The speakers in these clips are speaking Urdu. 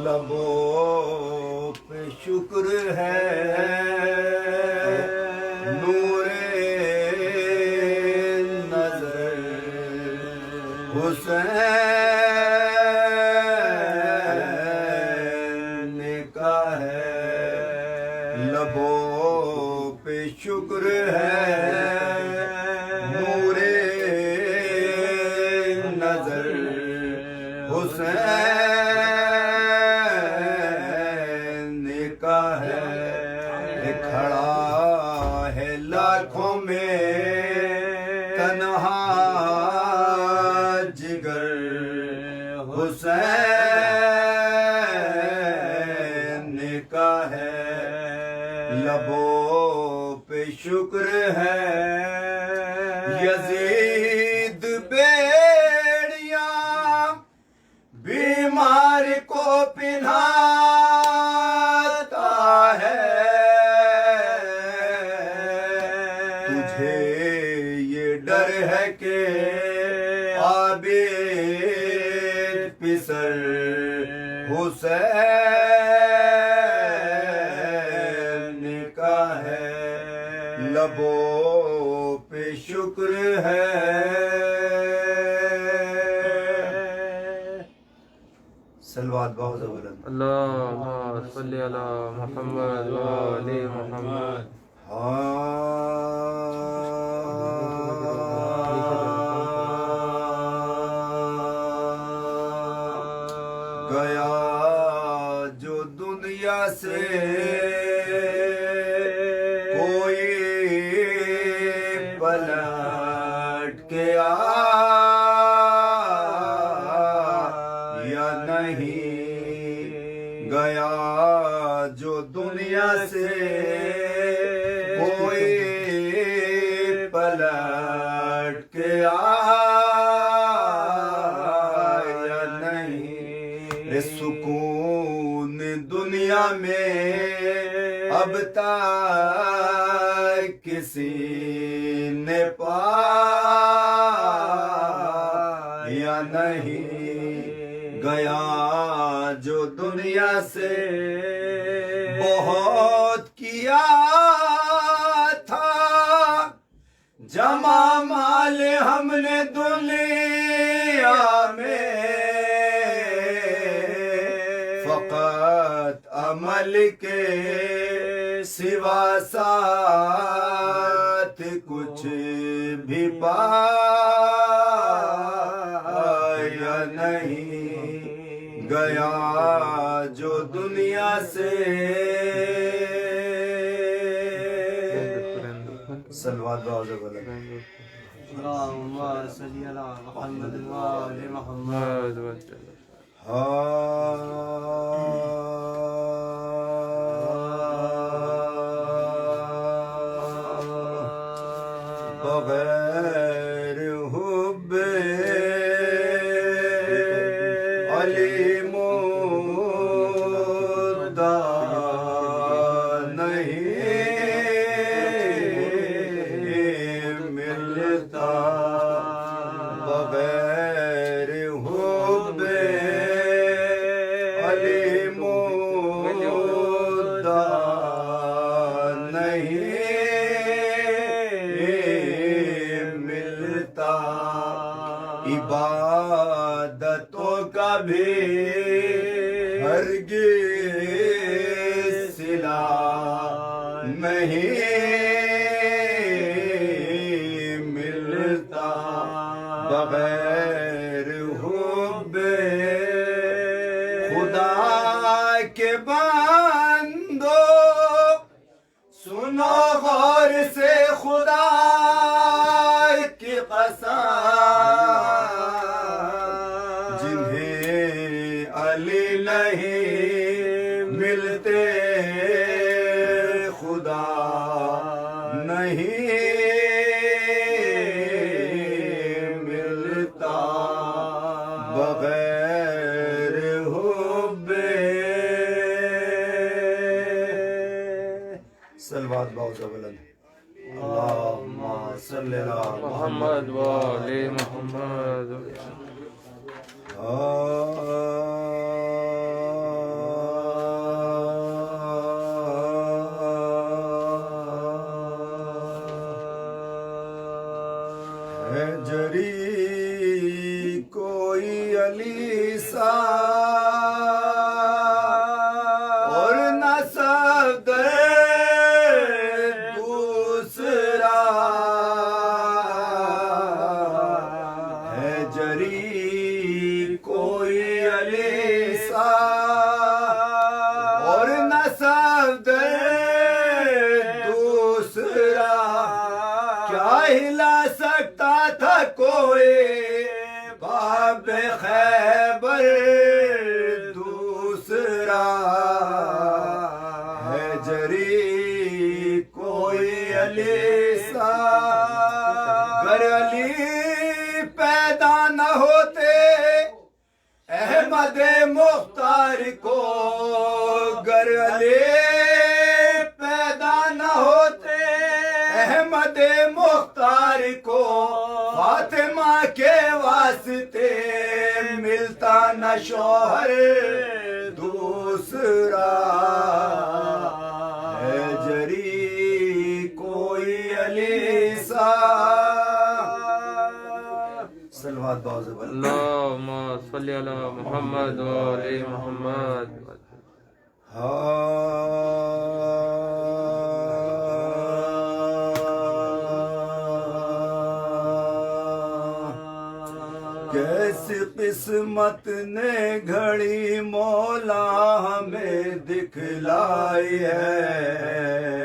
لبوں پہ شکر ہے نور نظر حسین کا ہے لبوں پہ شکر ہے نور نظر حسین کا ہے کھڑا ہے لاکھوں میں تنہا جگر حسین کا ہے لبوں پہ شکر ہے یزید بیڑیاں بیمار کو پہناتا ہے تجھے یہ ڈر ہے کہ عابد پسر حسین کا ہے لبوں پہ شکر ہے سلوات بہت بلند اللہم صلی علی محمد و آل محمد گیا جو دنیا سے کوئی پلٹ کے آیا نہیں گیا جو دنیا سے کوئی پلٹ کے آیا نہیں سکون دنیا میں اب تک کسی نے پایا نہیں گیا جو دنیا سے بہت کیا تھا جمع مال ہم نے دنیا میں فقط عمل کے سوا ساتھ کچھ بھی پایا نہیں گیا جو دنیا سے سلوات بہت بلند اللہم صلی علی محمد و آل محمد بغیر حب علی مدعا نہیں ملتا بغیر حب علی مدعا نہیں عبادتوں کا بھی ہرگز صلہ نہیں ملتا بغیر حب خدا کے بندو سنو غور سے خدا کی قسم جنہیں علی نہیں ملتے خدا نہیں ملتا بغیر حب سلوات بہت بلند اللہم صلی علی محمد و آل محمد ہے جری کوئی علی سا اور نہ صفدر دوسرا ہے جری کوئی علی سا اور نہ صفدر دوسرا کیا ہلا سکتا تھا کوئی باب خیبر دوسرا ہے جری کوئی علی سا گر علی پیدا نہ ہوتے احمد مختار کو گر علی پیدا نہ ہوتے احمد مختار کو فاطمہ کے واسطے ملتا نہ شوہر دوسرا ہے جری کوئی علی سا صلوات باوز بل اللہم صلی علی محمد و علی محمد کیسی قسمت نے گھڑی مولا ہمیں دکھلائی ہے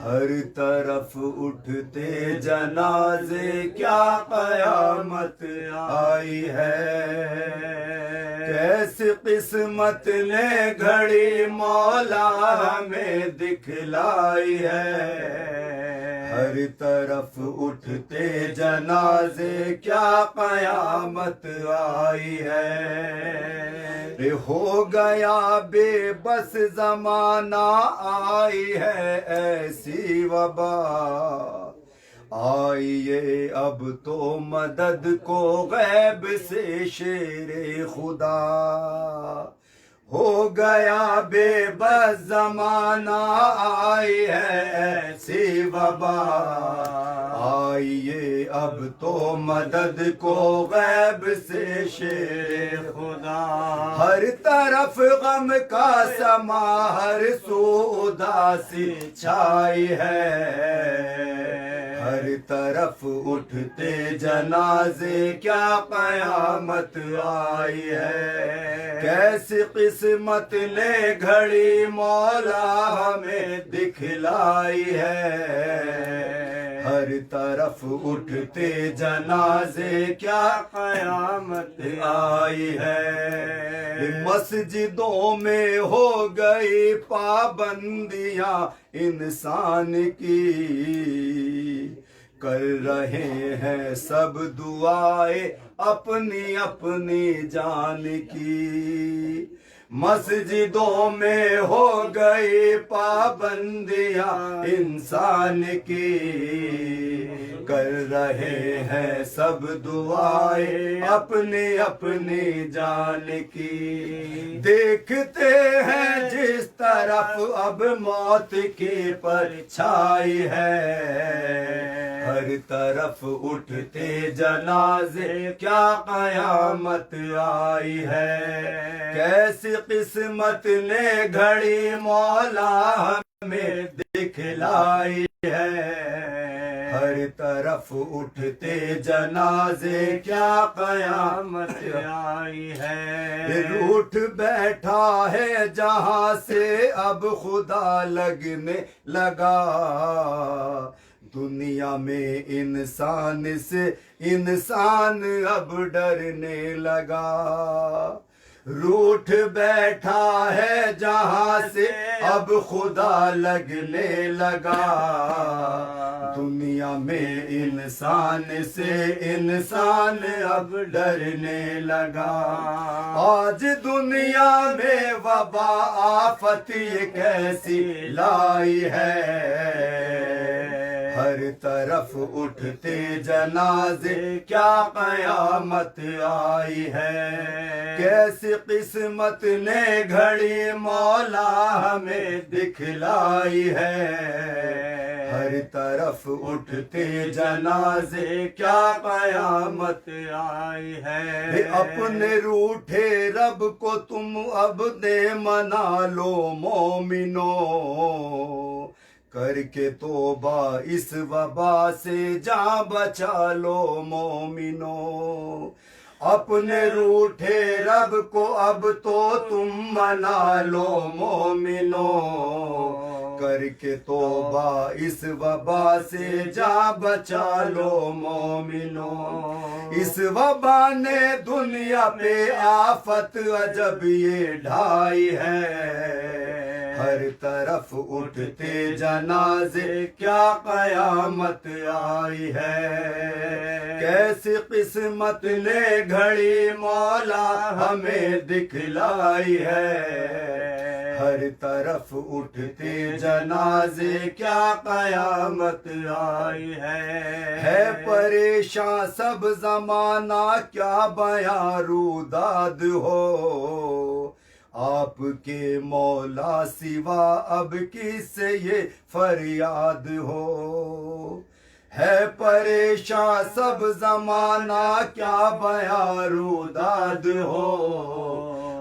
ہر طرف اٹھتے جنازے کیا قیامت آئی ہے کیسی قسمت نے گھڑی مولا ہمیں دکھلائی ہے ہر طرف اٹھتے جنازے کیا قیامت آئی ہے ہو گیا بے بس زمانہ آئی ہے ایسی وبا آئیے اب تو مدد کو غیب سے شیر خدا ہو گیا بے بس زمانہ آئی ہے ایسی وبا آئیے اب تو مدد کو غیب سے شیر خدا ہر طرف غم کا سما ہر سو اداسی چھائی ہے ہر طرف اٹھتے جنازے کیا قیامت آئی ہے کیسی قسمت نے گھڑی مولا ہمیں دکھلائی ہے ہر طرف اٹھتے جنازے کیا قیامت آئی ہے مسجدوں میں ہو گئی پابندیاں انسان کی کر رہے ہیں سب دعائیں اپنی اپنی جان کی مسجدوں میں ہو گئی پابندیاں انسان کی کر رہے ہیں سب دعائیں اپنی اپنی جان کی دیکھتے ہیں جس طرف اب موت کی پرچھائی ہے ہر طرف اٹھتے جنازے کیا قیامت آئی ہے کیسی قسمت نے گھڑی مولا ہمیں دکھلائی ہے ہر طرف اٹھتے جنازے کیا قیامت آئی ہے روٹھ بیٹھا ہے جہاں سے اب خدا لگنے لگا دنیا میں انسان سے انسان اب ڈرنے لگا روٹھ بیٹھا ہے جہاں سے اب خدا لگنے لگا دنیا میں انسان سے انسان اب ڈرنے لگا آج دنیا میں وبا آفت یہ کیسی لائی ہے ہر طرف اٹھتے جنازے کیا قیامت آئی ہے کیسی قسمت نے گھڑی مولا ہمیں دکھلائی ہے ہر ہر طرف اٹھتے جنازے کیا قیامت آئی ہے اپنے روٹھے رب کو تم اب دے منا لو مومنو کر کے توبہ اس وبا سے جان بچا لو مومنو اپنے روٹھے رب کو اب تو تم منا لو مومنو کر کے توبہ اس وبا سے جان بچا لو مومنو اس وبا نے دنیا پہ آفت عجب یہ ڈھائی ہے ہر طرف اٹھتے جنازے کیا قیامت آئی ہے کیسی قسمت نے گھڑی مولا ہمیں دکھلائی ہے ہر طرف اٹھتے جنازے کیا قیامت آئی ہے پریشان سب زمانہ کیا بیاں روداد ہو آپ کے مولا سوا اب کس سے یہ فریاد ہو ہے پریشان سب زمانہ کیا بیاں روداد ہو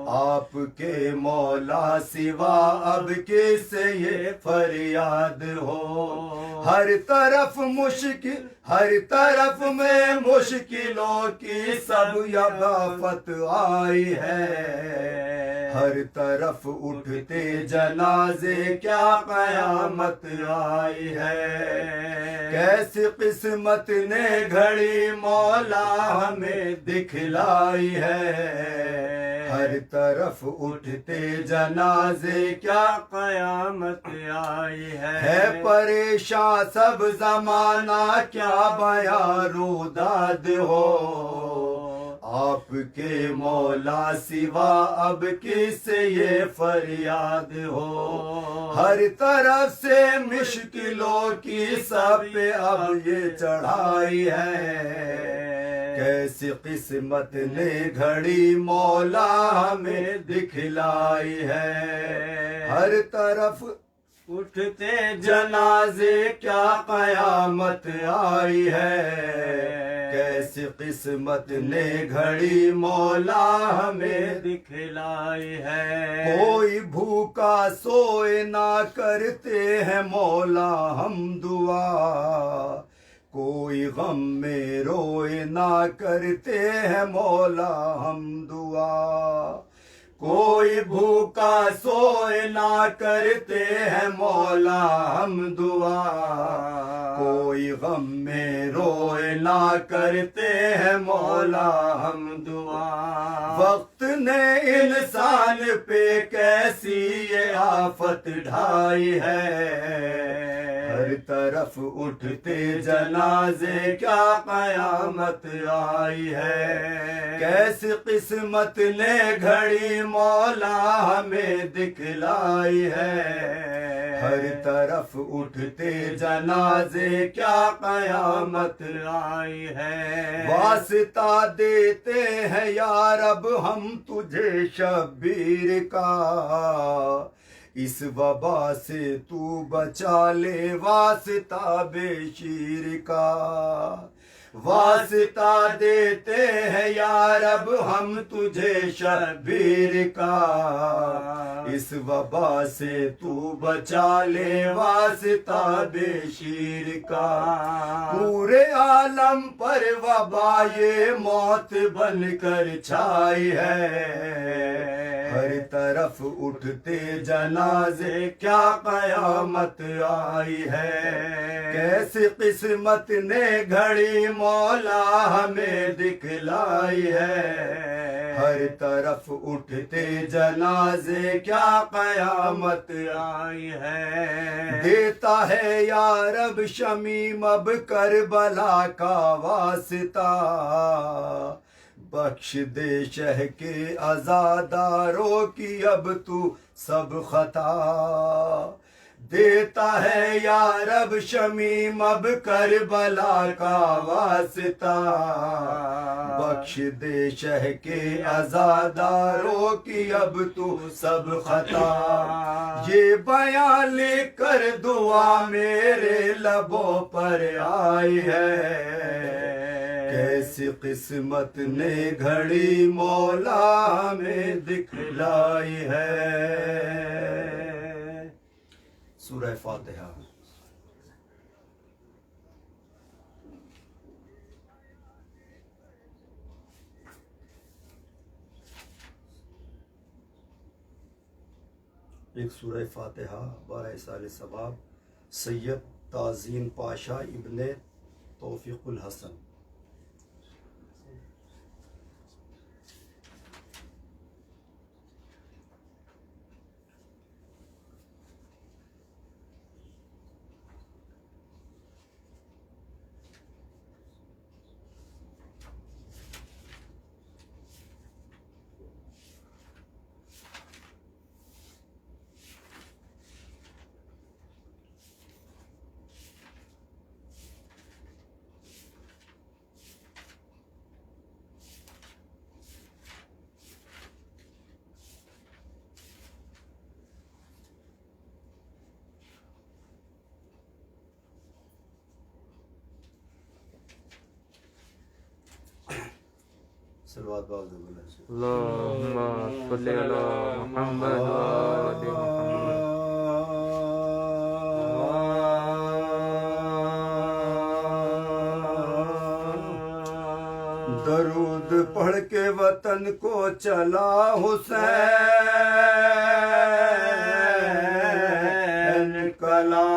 آپ کے مولا سوا اب کس سے یہ فریاد ہو ہر طرف مشکل ہر طرف میں مشکلوں کی سب یغافت آئی ہے ہر طرف اٹھتے جنازے کیا قیامت آئی ہے کیسی قسمت نے گھڑی مولا ہمیں دکھلائی ہے ہر طرف اٹھتے جنازے کیا قیامت آئی ہے پریشان سب زمانہ کیا بیاں روداد ہو آپ کے مولا سوا اب کس سے یہ فریاد ہو ہر طرف سے مشکلوں کی سب پہ اب یہ چڑھائی ہے کیسی قسمت نے گھڑی مولا ہمیں دکھلائی ہے ہر طرف اٹھتے جنازے کیا قیامت آئی ہے کیسی قسمت نے گھڑی مولا ہمیں دکھلائی ہے کوئی بھوکا سوئے نہ کرتے ہیں مولا ہم دعا کوئی غم میں روئے نہ کرتے ہیں مولا ہم دعا کوئی بھوکا سوئے نہ کرتے ہیں مولا ہم دعا کوئی غم میں روئے نہ کرتے ہیں مولا ہم دعا وقت نے انسان پہ کیسی یہ آفت ڈھائی ہے ہر طرف اٹھتے جنازے کیا قیامت آئی ہے کیسی قسمت نے گھڑی مولا ہمیں دکھلائی ہے ہر طرف اٹھتے جنازے کیا قیامت آئی ہے واسطہ دیتے ہیں یا رب ہم تجھے شبیر کا اس وبا سے تو بچا لے واسطہ بے شیر کا واسطہ دیتے ہیں یا رب ہم تجھے شبیر کا اس وبا سے تو بچا لے واسطہ بے شیر کا پورے عالم پر وبا یہ موت بن کر چھائی ہے ہر طرف اٹھتے جنازے کیا قیامت آئی ہے کیسی قسمت نے گھڑی مولا ہمیں دکھلائی ہے ہر طرف اٹھتے جنازے کیا قیامت آئی ہے دیتا ہے یا رب شمیم اب کربلا کا واسطہ بخش دے شہ کے عزاداروں کی اب تو سب خطا دیتا ہے یا رب شمیم اب کربلا کا واسطہ بخش دے شہ کے عزاداروں کی اب تو سب خطا یہ بیان لکھ کر دعا میرے لبوں پر آئی ہے کیسی قسمت نے گھڑی مولا میں دکھلائی ہے سورہ فاتحہ ایک سورہ فاتحہ 12 سال ثواب سید تعظیم پاشا ابن توفیق الحسن صلوات باز اللہم صلی علی محمد وآل محمد درود پڑھ کے وطن کو چلا حسین کلا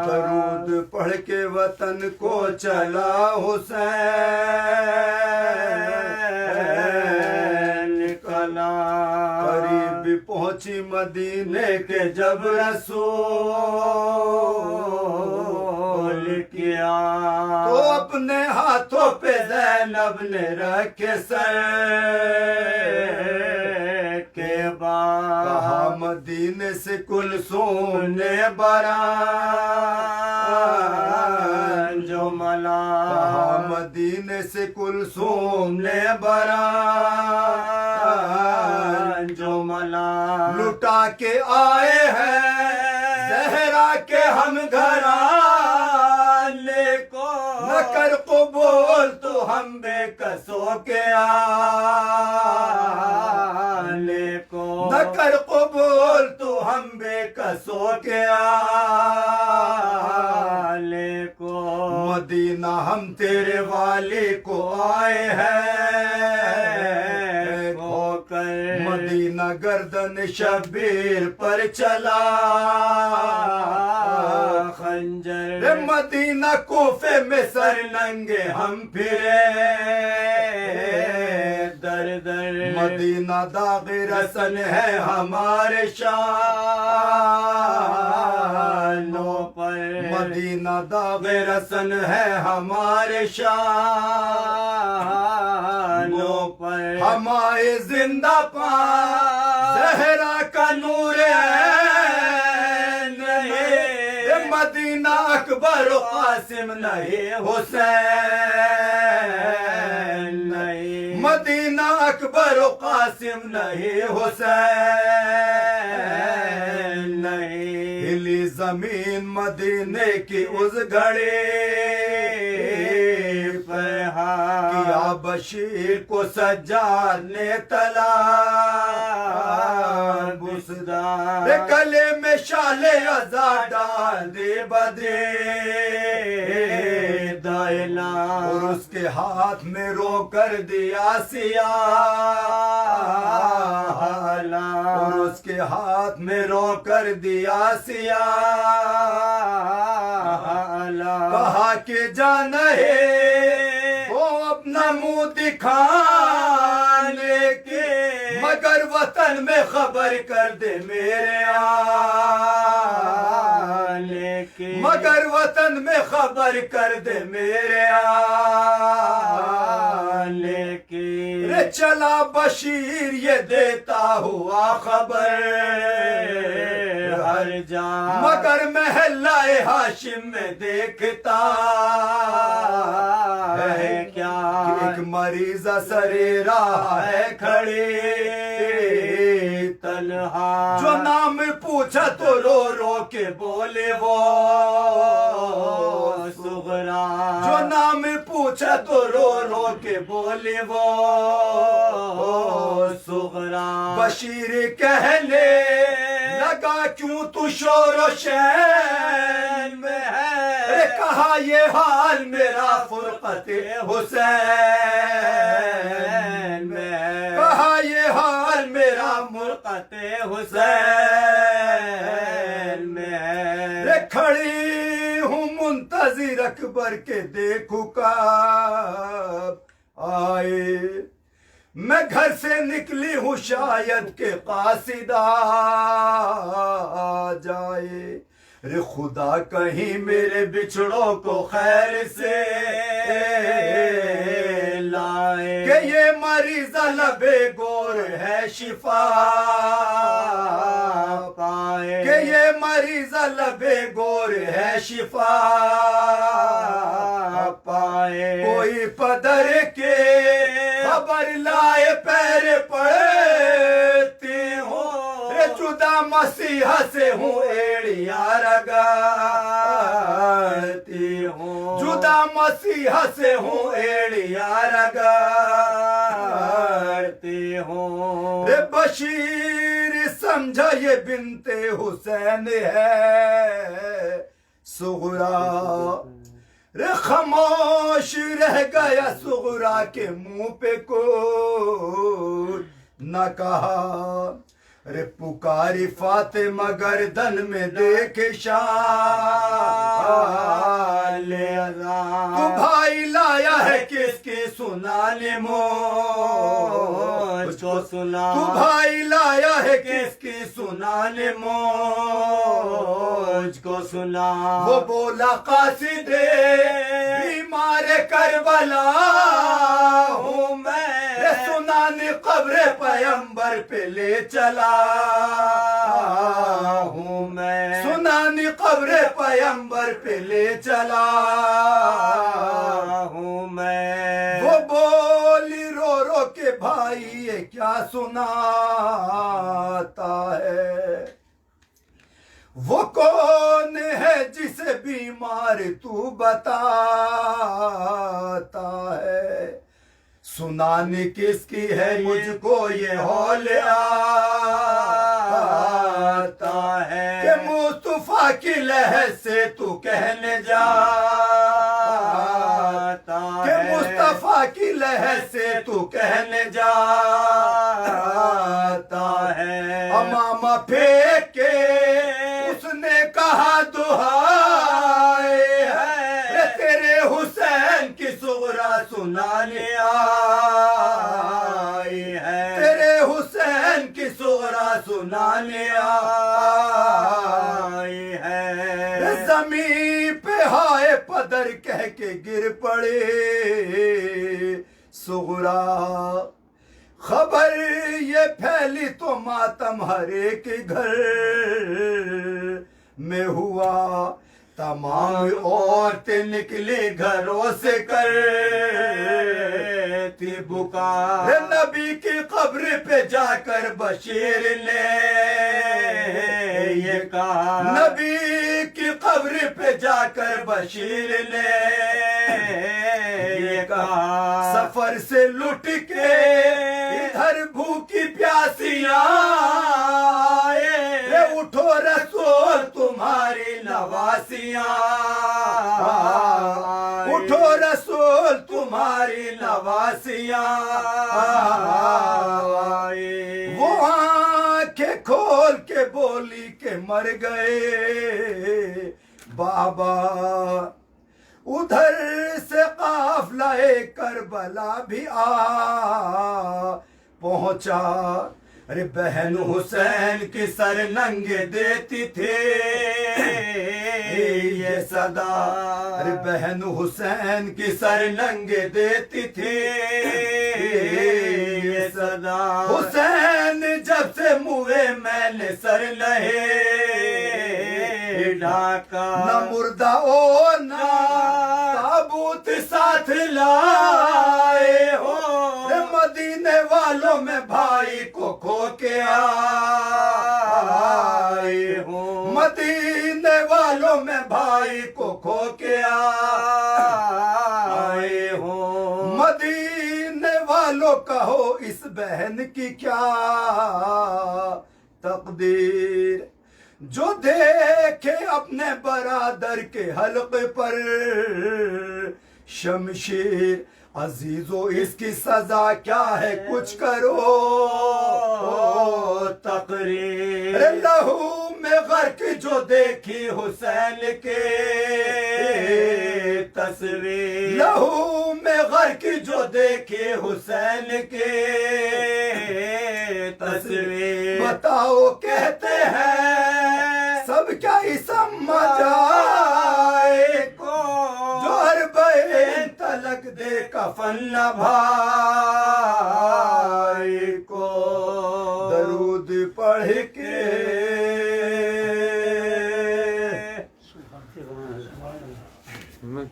درود پڑھ کے وطن کو چلا حسین کلا قریب پہنچی مدینے کے جب رسول کیا تو اپنے ہاتھوں پہ زینب نے رکھے سر کے بعد کہا مدینے سے کلثوم نے بران جو ملا کہا مدینے سے کلثوم نے بران جو ملا لٹا کے آئے ہیں زہرا کے ہم گھرانے کو نہ کر قبول تو ہم بے کسوں کے آنے کو نہ کر قبول تو ہم بے کسوں کے آنے کو مدینہ ہم تیرے والی کو آئے ہیں کھو کر مدینہ گردن شبیر پر چلا خنجر مدینہ کوفے میں سر ننگے ہم پھرے در در مدینہ داغ رسن ہے ہمارے شانوں پر مدینہ داغ رسن ہے ہمارے شانوں پر ہمارے زندہ پا زہرا کا نور مدینہ اکبر و قاسم نہیں حسین نہیں مدینہ اکبر و قاسم نہیں حسین نہیں ہلی زمین مدینے کی اس گھڑی پہ کیا بشیر کو سجاد نے طلاق بسدار گلے میں شال عزا ڈال دے بدے دائنا اور اس کے ہاتھ میں رو کر دیا سیاہ اور اس کے ہاتھ میں رو کر دیا سیاہ کہا کہ جان ہے وہ اپنا منہ دکھانے کے مگر وطن میں خبر کر دے میرے آنے کی مگر وطن میں خبر کر دے میرے آنے کی چلا بشیر یہ دیتا ہوا خبر ہر جا مگر محلہ ہاشم میں دیکھتا ہے کیا ایک مریضہ سرے راہ ہے کھڑے تنہا جو نام پوچھا تو رو رو کے بولے وہ صغرا جو نام پوچھا تو رو رو کے بولے وہ صغرا بشیر کہنے لگا کیوں تو شور و شین میں ہے کہا یہ حال میرا فرقت حسین میں ہے کہا یہ حال میرا مرقت حسین میں ہے کھڑی ہوں منتظر اکبر کے دیکھوں کب آئے میں گھر سے نکلی ہوں شاید کہ قاصد آ جائے رے خدا کہیں میرے بچھڑوں کو خیر سے لائے کہ یہ مریضہ لبے گور ہے شفا پائے کہ یہ مریضہ لبے گور ہے شفا پائے کوئی پدر کے خبر لائے پیر پڑتی ہوں جدا مسیحا سے ہوں ایڑیا رگڑتی ہوں جدا مسیحا سے ہوں ایڑیا رگڑتی ہوں رے بشیر سمجھا یہ بنت حسین ہے صغرا رے خاموش رہ گیا صغرا کے منہ پہ کو نہ کہا رے پکاری فاطمہ گردن میں دیکھ شال تو بھائی لایا ہے کس کی سنانے مجھ کو سنا تو بھائی لایا ہے کس کی سنانے مجھ کو سنا وہ بولا قاصد بیمار کربلا ہوں میں سنانے قبر پیمبر پہ لے چلا ہوں میں سنانے قبر پیمبر پہ لے چلا ہوں میں وہ بولی رو رو کے بھائی یہ کیا سناتا ہے وہ کون ہے جسے بیمار تو بتاتا ہے سنانے کس کی ہے مجھ کو یہ ہول آتا ہے کہ مصطفیٰ کی لہر سے تو کہنے جاتا کہ مصطفیٰ کی لہر سے تو کہنے جاتا ہے امامہ پھینک کے اس نے کہا دعائے ہے تیرے حسین کی صغرا سنانے آئی ہے تیرے حسین کی صغرا سنانے آئی ہے زمین پہ ہائے پدر کہہ کے گر پڑے صغرا خبر یہ پھیلی تو ماتم ہر ایک گھر میں ہوا تمام عورتیں نکلی گھروں سے کرتی بکار نبی کی قبر پہ جا کر بشیر نے یہ کہا نبی کی قبر پہ جا کر بشیر نے یہ کہا سفر سے لٹ کے ادھر بھوکی پیاسیاں آئے اٹھو رسول تمہاری نواسیاں اٹھو رسول تمہاری نواسیاں وہ آنکھیں کھول کے بولی کہ مر گئے بابا ادھر سے قافلہ کربلا بھی آ پہنچا ارے بہن حسین کی سر ننگے دیتی تھے یہ صدا، ارے بہن حسین کی سر ننگے دیتی تھی یہ صدا، حسین جب سے موئے میں نے سر لہے ڈھاکا، نہ مردہ اور نہ تابوت ساتھ لائے ہو، مدینے والوں میں بھائی کو کھو کے آئے ہو، مدینے والوں میں بھائی کو کھو کے آئے ہو، مدینے والوں کہو اس بہن کی کیا تقدیر، جو دیکھے اپنے برادر کے حلقے پر شمشیر، عزیزو اس کی سزا کیا ہے کچھ کرو تقریر، لہو میں غرق جو دیکھی حسین کے تصویر، لہو میں غرق جو دیکھی حسین کے تصویر، بتاؤ کہتے ہیں سب کیا سمجھائے کو جو ہر بہن تلک دے کفن نہ بھائی کو، درود پڑھ کے میں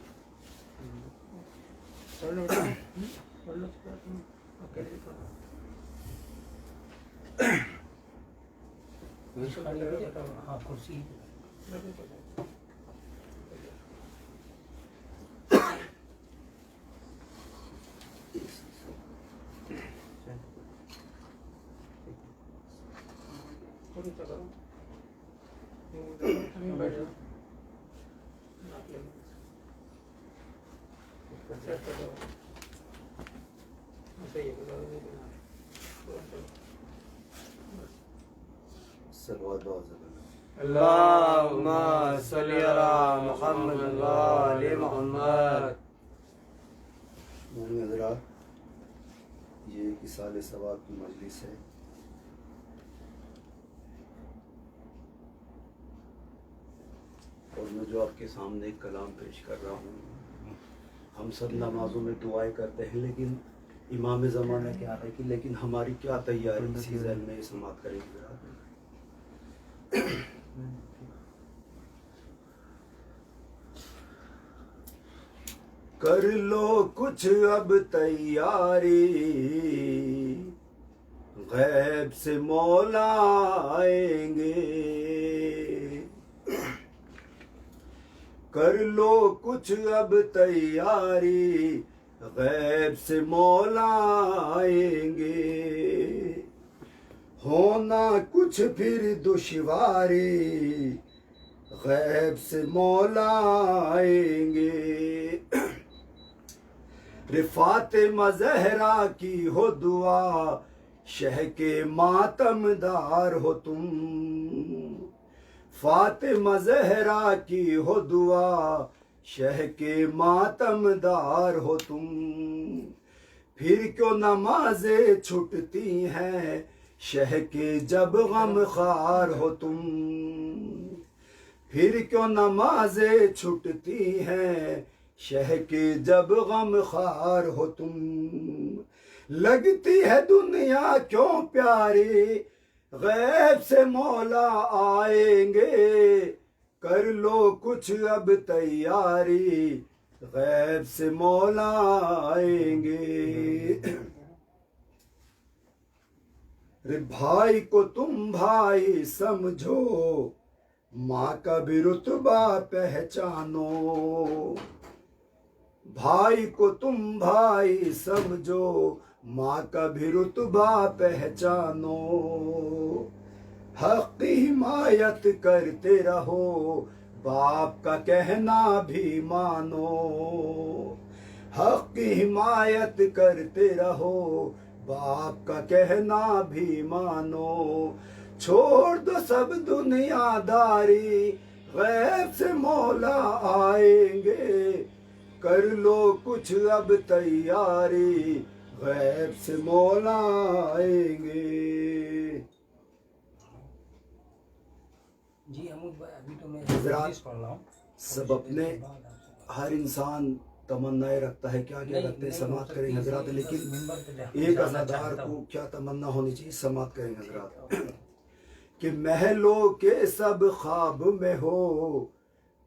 اللہم صلی علی محمد و آل محمد۔ مومن حضرات، یہ اصال ثواب کی مجلس ہے، اور میں جو آپ کے سامنے ایک کلام پیش کر رہا ہوں، ہم سب نمازوں میں دعائیں کرتے ہیں، لیکن امام زمانہ کیا ہے کہ لیکن ہماری کیا تیاری اسی ذہن میں یہ سماعت کریں گے۔ کر لو کچھ اب تیاری، غیب سے مولا آئیں گے، کر لو کچھ اب تیاری، غیب سے مولا آئیں گے، ہونا کچھ پھر دشواری، غیب سے مولا آئیں گے، فاطمہ زہرا کی ہو دعا، شہ کے ماتم دار ہو تم، فاطمہ زہرا کی ہو دعا، شہ کے ماتم دار ہو تم، پھر کیوں نمازیں چھٹتی ہیں شہ کے جب غم خوار ہو تم، پھر کیوں نمازیں چھٹتی ہیں شہ کے جب غم خوار ہو تم، لگتی ہے دنیا کیوں پیاری، غیب سے مولا آئیں گے، کر لو کچھ اب تیاری، غیب سے مولا آئیں گے، بھائی کو تم بھائی سمجھو، ماں کا بھی رتبہ پہچانو، بھائی کو تم بھائی سمجھو، ماں کا بھی رتبہ پہچانو، حق کی حمایت کرتے رہو، باپ کا کہنا بھی مانو، حق کی حمایت کرتے رہو، باپ کا کہنا بھی مانو، چھوڑ دو سب دنیا داری، غیب سے مولا آئیں گے، کر لو کچھ اب تیاری، غیب سے مولا آئیں گے۔ حضرات سب اپنے ہر انسان تمنائیں رکھتا ہے، کیا کیا رکھتے ہیں، سماعت کریں حضرات، لیکن ایک عزادار کو کیا تمنا ہونی چاہیے، سماعت کریں حضرات، کہ محلوں کے سب خواب میں ہو،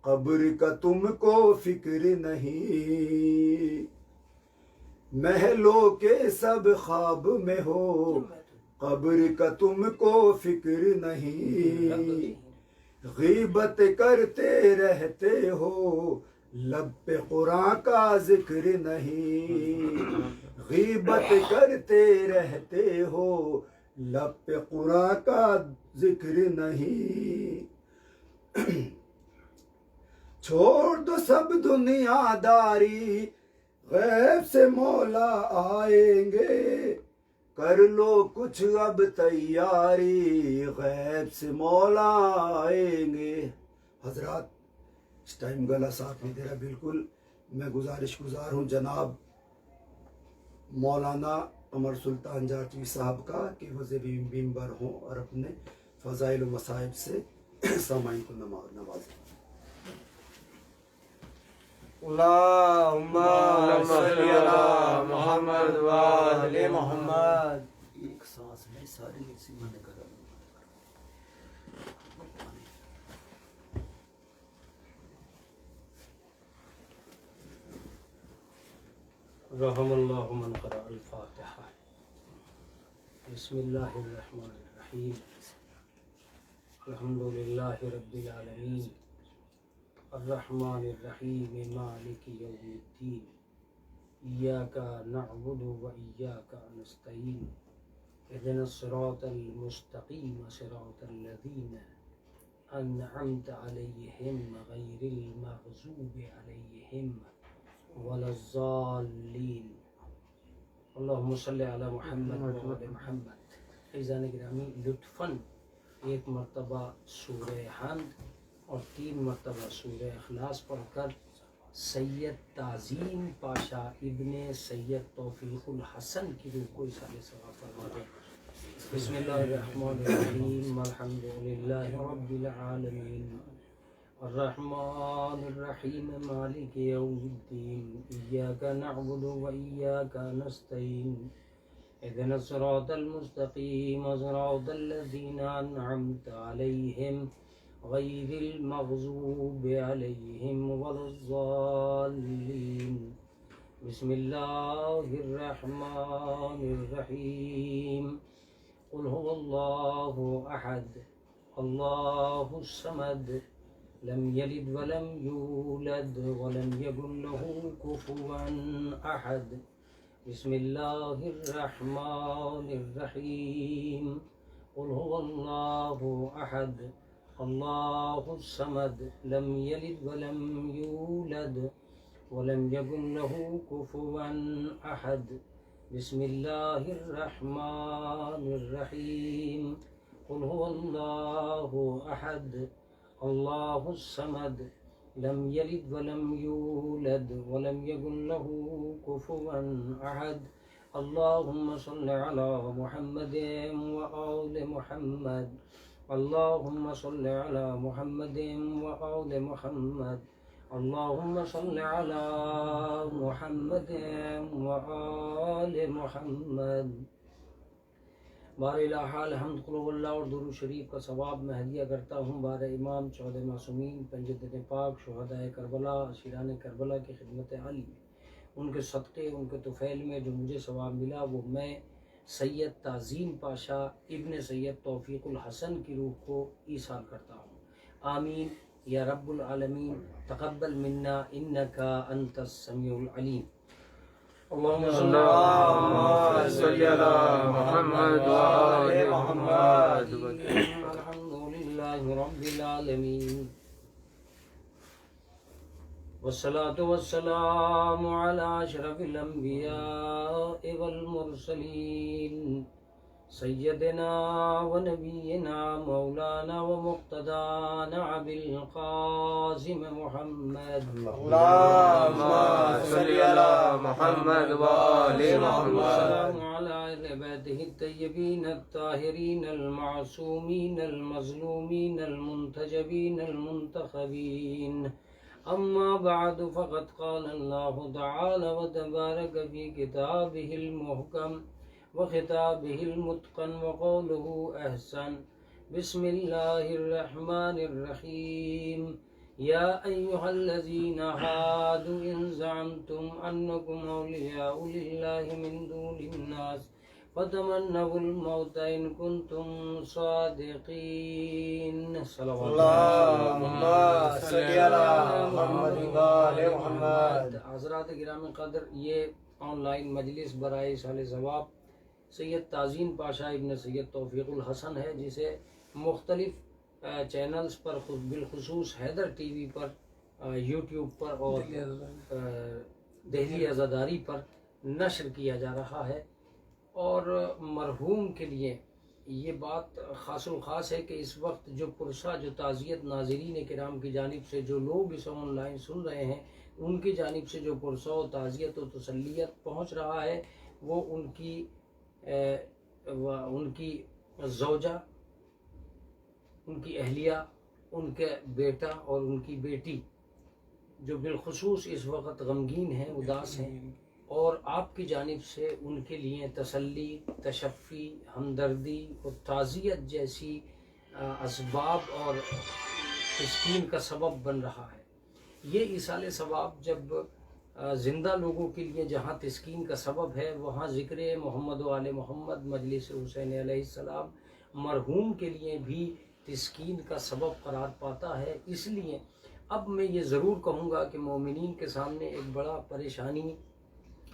قبر کا تم کو فکر نہیں، محلوں کے سب خواب میں ہو، قبر کا تم کو فکر نہیں، غیبت کرتے رہتے ہو، لب پہ قرآن کا ذکر نہیں، غیبت کرتے رہتے ہو، لب پہ قرآن کا ذکر نہیں، چھوڑ دو سب دنیا داری، غیب سے مولا آئیں گے، کر لو کچھ اب تیاری، غیب سے مولا آئیں گے۔ حضرات اس ٹائم گلا ساتھ نہیں دے رہا بالکل، میں گزارش گزار ہوں جناب مولانا عمر سلطان جاٹوی صاحب کا کہ وہ زیر ممبر ہوں اور اپنے فضائل و مصائب سے سامعین کو نوازیں۔ اللہم صلی علی محمد و آل محمد۔ ایک سانس میں ساری اسی میں نکل رحم اللہ من قرأ الفاتحہ۔ بسم اللہ الرحمن الرحیم، الحمدللہ رب العالمین، الرحمن الرحیم، مالک یوم الدین، ایاک نعبد و ایاک نستعین، اہدنا الصراط المستقیم صراط الذین انعمت علیہم غیر المغضوب علیہم ولا الضالین۔ اللہم صلی علی محمد و آل محمد۔ عزیزان گرامی، لطفاً ایک مرتبہ سورہ حمد اور 3 مرتبہ سورہ اخلاص پڑھ کر سید تعظیم پاشا ابن سید توفیق الحسن کی روح کو اصالہ ثواب فرما دیں۔ بسم اللہ الرحمن الرحیم، الحمدللہ رب العالمین، الرحمن الرحیم، مالک یوم الدین، ایاک نعبد و ایاک نستعین، اہدنا الصراط المستقیم صراط الذین انعمت علیہم غیر المغضوب علیہم ولا الضالین۔ بسم اللہ الرحمن الرحیم، قل هو اللہ احد اللہ الصمد لم یلد ولم یولد ولم یکن له کفوا احد۔ بسم اللہ الرحمن الرحیم، قل هو اللہ احد اللہ الصمد لم یلد ولم یولد ولم یکن له کفوا احد۔ بسم اللہ الرحمن الرحیم، قل هو اللہ احد اللہ الصمد لم یلد ولم یولد ولم یکن له کفوا احد۔ اللہم صل علی محمد و آل محمد، اللہم صل علی محمد و آل محمد، اللہم صل علی محمد و آل محمد۔ بار الہ الحمد، قل هو اللہ اور درود شریف کا ثواب میں ہدیہ کرتا ہوں بار امام 14 معصومین، پنجدد پاک، شہدائے کربلا، اسیران کربلا کی خدمت عالی میں، ان کے صدقے، ان کے طفیل میں جو مجھے ثواب ملا وہ میں سید تعظیم پاشا ابن سید توفیق الحسن کی روح کو ایصال کرتا ہوں۔ آمین یا رب العالمین، تقبل منا انکا انت السمیع العلیم۔ اللہم صلی علی محمد و آل محمد۔ الحمدللہ رب العالمین، والصلاة والسلام علی اشرف الانبیاء والمرسلین، سیدنا و نبینا مولانا و مقتدانا بالقاسم محمد۔ اللہم صلی علی محمد و آل محمد۔ السلام علی بیتہ الطیبین الطاہرین المعصومین المظلومین المنتجبین المنتخبین اما بعد فقد قال اللہ تعالی وتبارک فی کتابہ المحکم وخطابہ المتقن وقولہ احسن بسم اللہ الرحمن الرحیم یا ایہا الذین ہادوا ان زعمتم انکم اولیاء للہ من دون الناس فتمنوا الموت ان کنتم صادقین اللہم صلی علی محمد و آل محمد۔ حضرات گرامی قدر، یہ آن لائن مجلس برائے ایصال ثواب سید تازین پاشا ابن سید توفیق الحسن ہے، جسے مختلف چینلز پر بالخصوص حیدر ٹی وی پر، یوٹیوب پر اور دہلی عزاداری پر نشر کیا جا رہا ہے۔ اور مرحوم کے لیے یہ بات خاص الخاص ہے کہ اس وقت جو پرسہ جو تعزیت ناظرین کرام کی جانب سے، جو لوگ اس آن لائن سن رہے ہیں، ان کی جانب سے جو پرسہ و تعزیت و تسلیت پہنچ رہا ہے، وہ ان کی زوجہ، ان کی اہلیہ، ان کے بیٹا اور ان کی بیٹی، جو بالخصوص اس وقت غمگین ہیں، اداس ہیں، اور آپ کی جانب سے ان کے لیے تسلی، تشفی، ہمدردی اور تعزیت جیسی اسباب اور تسکین کا سبب بن رہا ہے۔ یہ ایصال ثواب جب زندہ لوگوں کے لیے جہاں تسکین کا سبب ہے، وہاں ذکر محمد و آل محمد، مجلس حسین علیہ السلام، مرحوم کے لیے بھی تسکین کا سبب قرار پاتا ہے۔ اس لیے اب میں یہ ضرور کہوں گا کہ مومنین کے سامنے ایک بڑا پریشانی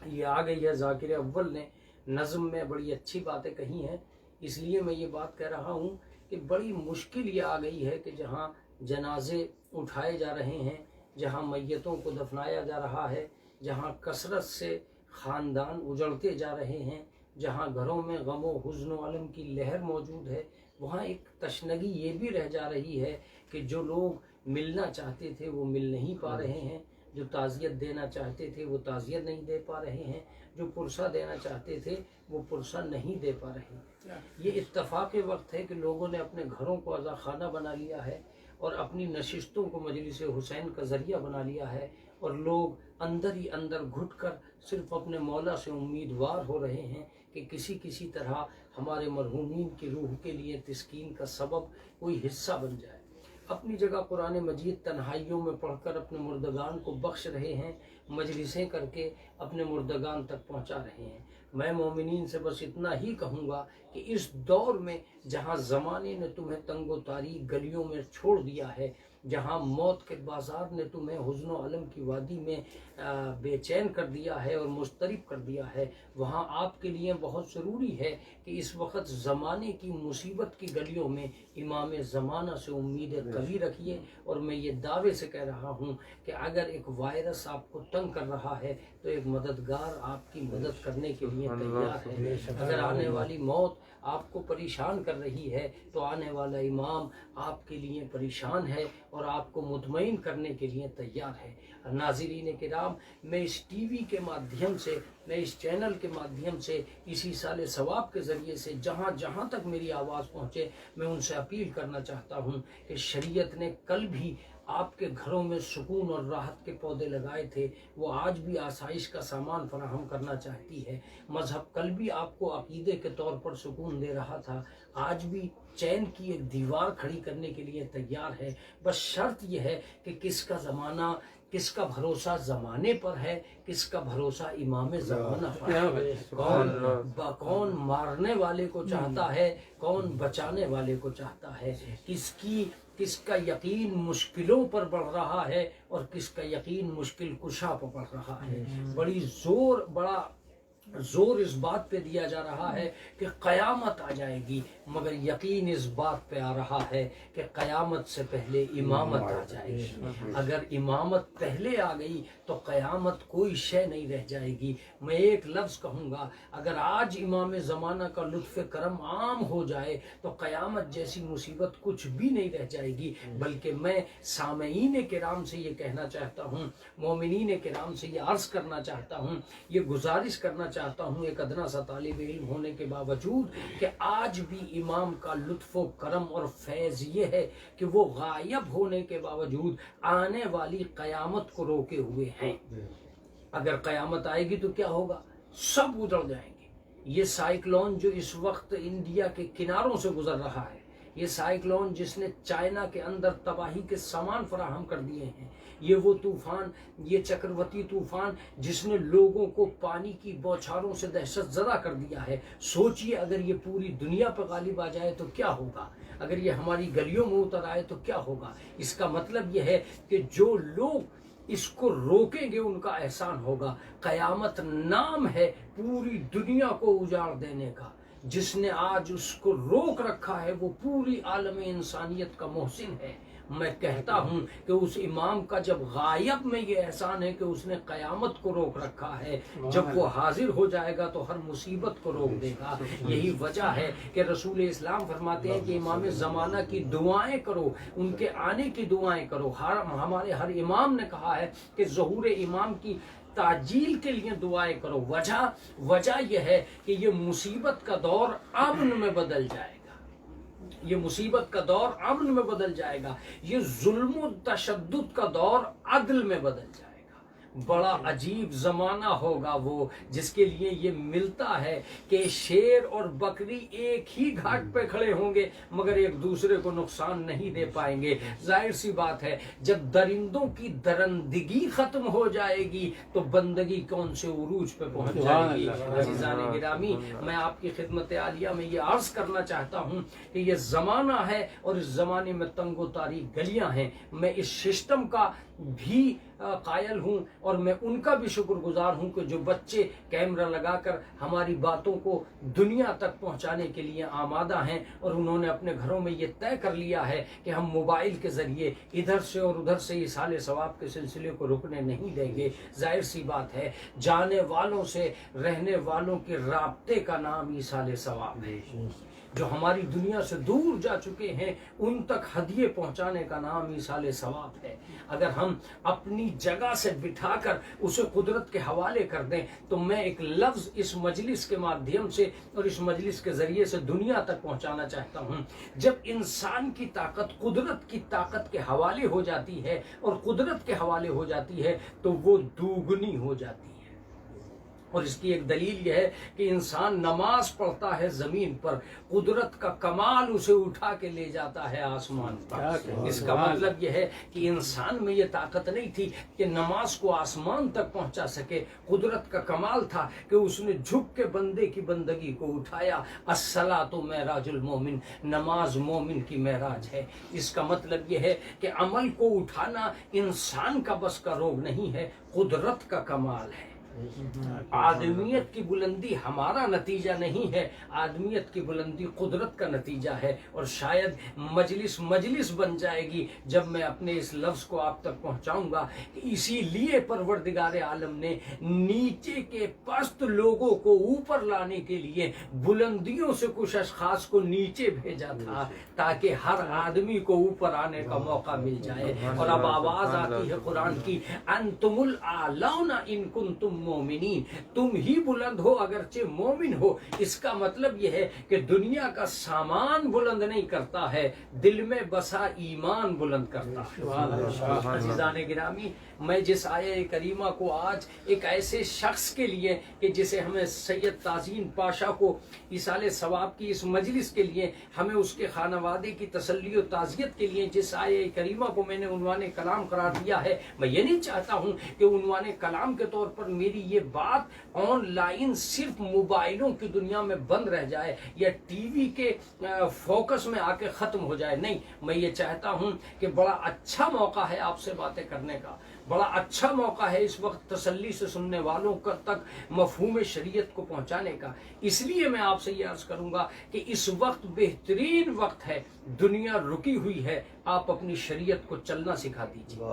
یہ آ گئی ہے۔ ذاکر اول نے نظم میں بڑی اچھی باتیں کہی ہیں، اس لیے میں یہ بات کہہ رہا ہوں کہ بڑی مشکل یہ آ گئی ہے کہ جہاں جنازے اٹھائے جا رہے ہیں، جہاں میتوں کو دفنایا جا رہا ہے، جہاں کثرت سے خاندان اجڑتے جا رہے ہیں، جہاں گھروں میں غم و حزن و علم کی لہر موجود ہے، وہاں ایک تشنگی یہ بھی رہ جا رہی ہے کہ جو لوگ ملنا چاہتے تھے وہ مل نہیں پا رہے ہیں، جو تعزیت دینا چاہتے تھے وہ تعزیت نہیں دے پا رہے ہیں، جو پرسہ دینا چاہتے تھے وہ پرسہ نہیں دے پا رہے ہیں۔ یہ اتفاق وقت ہے کہ لوگوں نے اپنے گھروں کو عزا خانہ بنا لیا ہے اور اپنی نشستوں کو مجلس حسین کا ذریعہ بنا لیا ہے، اور لوگ اندر ہی اندر گھٹ کر صرف اپنے مولا سے امیدوار ہو رہے ہیں کہ کسی طرح ہمارے مرحومین کی روح کے لیے تسکین کا سبب کوئی حصہ بن جائے۔ اپنی جگہ قرآن مجید تنہائیوں میں پڑھ کر اپنے مردگان کو بخش رہے ہیں، مجلسیں کر کے اپنے مردگان تک پہنچا رہے ہیں۔ میں مومنین سے بس اتنا ہی کہوں گا کہ اس دور میں جہاں زمانے نے تمہیں تنگ و تاریک گلیوں میں چھوڑ دیا ہے، جہاں موت کے بازار نے تمہیں حزن و علم کی وادی میں بے چین کر دیا ہے اور مضطرب کر دیا ہے، وہاں آپ کے لیے بہت ضروری ہے کہ اس وقت زمانے کی مصیبت کی گلیوں میں امام زمانہ سے امید قوی رکھیے۔ اور میں یہ دعوے سے کہہ رہا ہوں کہ اگر ایک وائرس آپ کو تنگ کر رہا ہے تو ایک مددگار آپ کی مدد کرنے کے لیے تیار ہے۔ اگر آنے والی موت آپ کو پریشان کر رہی ہے تو آنے والا امام آپ کے لیے پریشان ہے اور آپ کو مطمئن کرنے کے لیے تیار ہے۔ ناظرین کرام، میں اس ٹی وی کے مادھیم سے، میں اس چینل کے مادھیم سے، اس ایصال ثواب کے ذریعے سے جہاں جہاں تک میری آواز پہنچے، میں ان سے اپیل کرنا چاہتا ہوں کہ شریعت نے کل بھی آپ کے گھروں میں سکون اور راحت کے پودے لگائے تھے، وہ آج بھی آسائش کا سامان فراہم کرنا چاہتی ہے۔ مذہب کل بھی آپ کو عقیدے کے طور پر سکون دے رہا تھا، آج بھی چین کی ایک دیوار کھڑی کرنے کے لیے تیار ہے۔ بس شرط یہ ہے کہ کس کا زمانہ، کس کا بھروسہ زمانے پر ہے، کس کا بھروسہ امام زمانہ پر ہے۔ کون مارنے والے کو چاہتا ہے، کون بچانے والے کو چاہتا ہے، کس کا یقین مشکلوں پر بڑھ رہا ہے اور کس کا یقین مشکل کشا پر بڑھ رہا ہے۔ بڑا زور اس بات پہ دیا جا رہا ہے کہ قیامت آ جائے گی، مگر یقین اس بات پہ آ رہا ہے کہ قیامت سے پہلے امامت آ جائے گی۔ اگر امامت پہلے آ گئی تو قیامت کوئی شے نہیں رہ جائے گی۔ میں ایک لفظ کہوں گا، اگر آج امام زمانہ کا لطف کرم عام ہو جائے تو قیامت جیسی مصیبت کچھ بھی نہیں رہ جائے گی۔ بلکہ میں سامعین کرام سے یہ کہنا چاہتا ہوں، مومنین کرام سے یہ عرض کرنا چاہتا ہوں، یہ گزارش کرنا چاہتا چاہتا ہوں ایک ادنا سا طالب علم ہونے کے باوجود کہ آج بھی امام کا لطف و کرم اور فیض یہ ہے کہ وہ غائب ہونے کے باوجود آنے والی قیامت کو روکے ہوئے ہیں۔ اگر قیامت آئے گی تو کیا ہوگا؟ سب اجڑ جائیں گے۔ یہ سائیکلون جو اس وقت انڈیا کے کناروں سے گزر رہا ہے، یہ سائیکلون جس نے چائنا کے اندر تباہی کے سامان فراہم کر دیے ہیں، یہ وہ طوفان، یہ چکرواتی طوفان جس نے لوگوں کو پانی کی بوچھاروں سے دہشت زدہ کر دیا ہے، سوچئے اگر یہ پوری دنیا پر غالب آ جائے تو کیا ہوگا؟ اگر یہ ہماری گلیوں میں اتر آئے تو کیا ہوگا؟ اس کا مطلب یہ ہے کہ جو لوگ اس کو روکیں گے ان کا احسان ہوگا۔ قیامت نام ہے پوری دنیا کو اجاڑ دینے کا، جس نے آج اس کو روک رکھا ہے وہ پوری عالم انسانیت کا محسن ہے۔ میں کہتا ہوں کہ اس امام کا جب غائب میں یہ احسان ہے کہ اس نے قیامت کو روک رکھا ہے، جب وہ حاضر ہو جائے گا تو ہر مصیبت کو روک دے گا۔ یہی وجہ ہے کہ رسول اسلام فرماتے ہیں کہ امام زمانہ کی دعائیں کرو، ان کے آنے کی دعائیں کرو۔ ہمارے ہر امام نے کہا ہے کہ ظہور امام کی تعجیل کے لیے دعائیں کرو۔ وجہ یہ ہے کہ یہ مصیبت کا دور امن میں بدل جائے گا، یہ مصیبت کا دور امن میں بدل جائے گا، یہ ظلم و تشدد کا دور عدل میں بدل جائے گا۔ بڑا عجیب زمانہ ہوگا وہ جس کے لیے یہ ملتا ہے کہ شیر اور بکری ایک ہی گھاٹ پہ کھڑے ہوں گے مگر ایک دوسرے کو نقصان نہیں دے پائیں گے۔ ظاہر سی بات ہے جب درندوں کی درندگی ختم ہو جائے گی تو بندگی کون سے عروج پہ پہنچ جائے گی۔ عزیزان گرامی، میں آپ کی خدمت عالیہ میں یہ عرض کرنا چاہتا ہوں کہ یہ زمانہ ہے اور اس زمانے میں تنگ و تاریک گلیاں ہیں۔ میں اس سسٹم کا بھی قائل ہوں اور میں ان کا بھی شکر گزار ہوں کہ جو بچے کیمرہ لگا کر ہماری باتوں کو دنیا تک پہنچانے کے لیے آمادہ ہیں، اور انہوں نے اپنے گھروں میں یہ طے کر لیا ہے کہ ہم موبائل کے ذریعے ادھر سے اور ادھر سے ایصال ثواب کے سلسلے کو رکنے نہیں دیں گے۔ ظاہر سی بات ہے جانے والوں سے رہنے والوں کے رابطے کا نام ایصال ثواب ہے۔ جو ہماری دنیا سے دور جا چکے ہیں ان تک ہدیے پہنچانے کا نام ایصال ثواب ہے۔ اگر ہم اپنی جگہ سے بٹھا کر اسے قدرت کے حوالے کر دیں تو میں ایک لفظ اس مجلس کے مادھیم سے اور اس مجلس کے ذریعے سے دنیا تک پہنچانا چاہتا ہوں۔ جب انسان کی طاقت قدرت کی طاقت کے حوالے ہو جاتی ہے اور قدرت کے حوالے ہو جاتی ہے تو وہ دوگنی ہو جاتی ہے۔ اور اس کی ایک دلیل یہ ہے کہ انسان نماز پڑھتا ہے زمین پر، قدرت کا کمال اسے اٹھا کے لے جاتا ہے آسمان پر۔ اس کا مطلب یہ ہے کہ انسان میں یہ طاقت نہیں تھی کہ نماز کو آسمان تک پہنچا سکے، قدرت کا کمال تھا کہ اس نے جھک کے بندے کی بندگی کو اٹھایا۔ الصلاۃ معراج المومن، نماز مومن کی معراج ہے۔ اس کا مطلب یہ ہے کہ عمل کو اٹھانا انسان کا بس کا روگ نہیں ہے، قدرت کا کمال ہے۔ آدمیت کی بلندی ہمارا نتیجہ نہیں ہے، آدمیت کی بلندی قدرت کا نتیجہ ہے۔ اور شاید مجلس بن جائے گی جب میں اپنے اس لفظ کو آپ تک پہنچاؤں گا کہ اسی لیے پروردگار عالم نے نیچے کے پست لوگوں کو اوپر لانے کے لیے بلندیوں سے کچھ اشخاص کو نیچے بھیجا تھا تاکہ ہر آدمی کو اوپر آنے کا موقع مل جائے۔ اور اب آواز آتی ہے قرآن کی، انتم الاعلون ان کنتم مومنین، تم ہی بلند ہو اگرچہ مومن ہو۔ اس کا مطلب یہ ہے کہ دنیا کا سامان بلند نہیں کرتا ہے، دل میں بسا ایمان بلند کرتا ہے۔ عزیزان گرامی، میں جس آیہ کریمہ کو آج ایک ایسے شخص کے لیے کہ جسے ہمیں سید تازین پاشا کو ایصال ثواب کی اس مجلس کے لیے، ہمیں اس کے خانوادے کی تسلی و تعزیت کے لیے جس آیہ کریمہ کو میں نے عنوان کلام قرار دیا ہے، میں یہ نہیں چاہتا ہوں کہ عنوان کلام کے طور پر میری یہ بات آن لائن صرف موبائلوں کی دنیا میں بند رہ جائے یا ٹی وی کے فوکس میں آ کے ختم ہو جائے۔ نہیں، میں یہ چاہتا ہوں کہ بڑا اچھا موقع ہے آپ سے باتیں کرنے کا، بڑا اچھا موقع ہے اس وقت تسلی سے سننے والوں تک مفہوم شریعت کو پہنچانے کا۔ اس لیے میں آپ سے یہ عرض کروں گا کہ اس وقت بہترین وقت ہے، دنیا رکی ہوئی ہے، آپ اپنی شریعت کو چلنا سکھا دیجئے.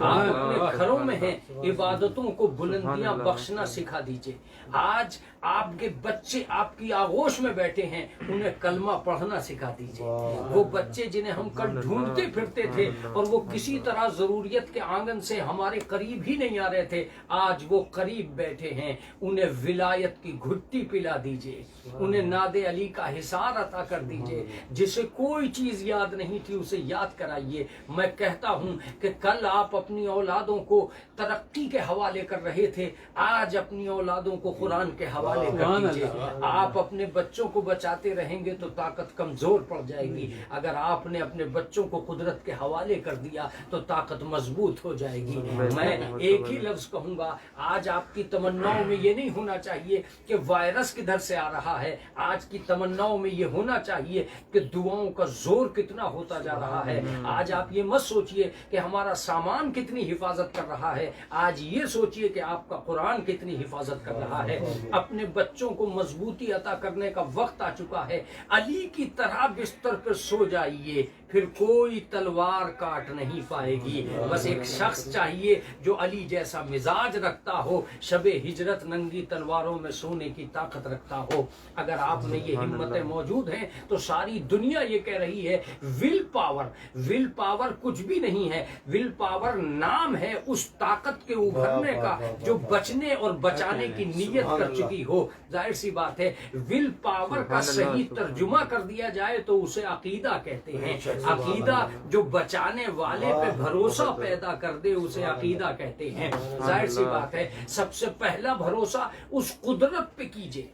آپ اپنے گھروں میں ہیں عبادتوں کو بلندیاں بخشنا سکھا دیجئے. آج آپ کے بچے آپ کی آغوش میں بیٹھے ہیں, انہیں کلمہ پڑھنا سکھا دیجئے. وہ بچے جنہیں ہم کل ڈھونڈتے پھرتے تھے اور وہ کسی طرح ضروریت کے آنگن سے ہمارے قریب ہی نہیں آ رہے تھے, آج وہ قریب بیٹھے ہیں, انہیں ولایت کی گھٹی پلا دیجئے. انہیں ناد علی کا حصار عطا کر دیجئے. جسے کوئی چیز یاد نہیں تھی اسے یاد کرائیے. میں کہتا ہوں کہ کل آپ اپنی اولادوں کو ترقی کے حوالے کر رہے تھے, آج اپنی اولادوں کو قرآن کے حوالے کر دیجئے. آپ اپنے بچوں کو بچاتے رہیں گے تو طاقت کمزور پڑ جائے گی. اگر آپ نے اپنے بچوں کو قدرت کے حوالے کر دیا تو طاقت مضبوط ہو جائے گی. میں ایک ہی لفظ کہوں گا, آج آپ کی تمناؤں میں یہ نہیں ہونا چاہیے کہ وائرس کدھر سے آ رہا ہے. آج کی تمناؤں میں یہ ہونا چاہیے کہ دعاؤں کا زور کتنا ہوتا جا رہا ہے. آج آپ یہ مت سوچئے کہ ہمارا سامان کتنی حفاظت کر رہا ہے, آج یہ سوچئے کہ آپ کا قرآن کتنی حفاظت کر رہا ہے. اپنے بچوں کو مضبوطی عطا کرنے کا وقت آ چکا ہے. علی کی طرح بستر پہ سو جائیے, پھر کوئی تلوار کاٹ نہیں پائے گی. بس ایک شخص چاہیے جو علی جیسا مزاج رکھتا ہو, شب ہجرت ننگی تلواروں میں سونے کی طاقت رکھتا ہو. اگر آپ میں یہ ہمتیں موجود ہیں تو ساری دنیا یہ کہہ رہی ہے ول پاور. ول پاور کچھ بھی نہیں ہے. ول پاور نام ہے اس طاقت کے ابھرنے کا جو بچنے اور بچانے کی نیت کر چکی ہو. ظاہر سی بات ہے ول پاور کا صحیح ترجمہ کر دیا جائے تو اسے عقیدہ کہتے ہیں. عقیدہ جو بچانے والے پہ بھروسہ پیدا کر دے اسے عقیدہ کہتے ہیں. ظاہر سی بات ہے سب سے پہلا بھروسہ اس قدرت پہ کیجئے,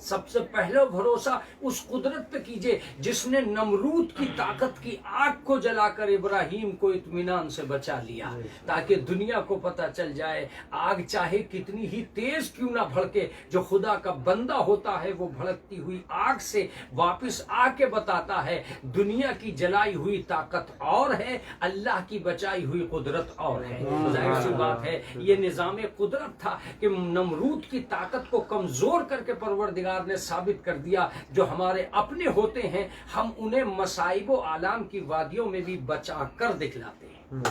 سب سے پہلا بھروسہ اس قدرت پہ کیجئے جس نے نمرود کی طاقت کی آگ کو جلا کر ابراہیم کو اطمینان سے بچا لیا, تاکہ دنیا کو پتہ چل جائے آگ چاہے کتنی ہی تیز کیوں نہ بھڑکے, جو خدا کا بندہ ہوتا ہے وہ بھڑکتی ہوئی آگ سے واپس آ کے بتاتا ہے دنیا کی جلائی ہوئی طاقت اور ہے, اللہ کی بچائی ہوئی قدرت اور ہے. ظاہر سی بات ہے یہ نظام قدرت تھا کہ نمرود کی طاقت کو کمزور کر کے پروردگار نے ثابت کر دیا جو ہمارے اپنے ہوتے ہیں ہم انہیں مصائب و آلام کی وادیوں میں بھی بچا کر دکھلاتے ہیں.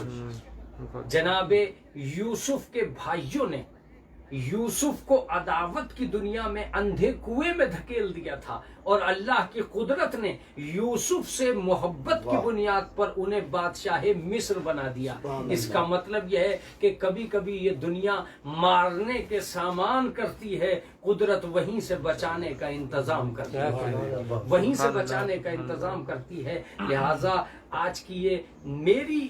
جناب یوسف کے بھائیوں نے یوسف کو عداوت کی دنیا میں اندھے کنویں میں دھکیل دیا تھا اور اللہ کی قدرت نے یوسف سے محبت کی بنیاد پر انہیں بادشاہ مصر بنا دیا. اس کا مطلب یہ ہے کہ کبھی کبھی یہ دنیا مارنے کے سامان کرتی ہے, قدرت وہیں سے بچانے کا انتظام کرتی ہے, وہیں سے بچانے کا انتظام کرتی ہے. لہذا آج کی یہ میری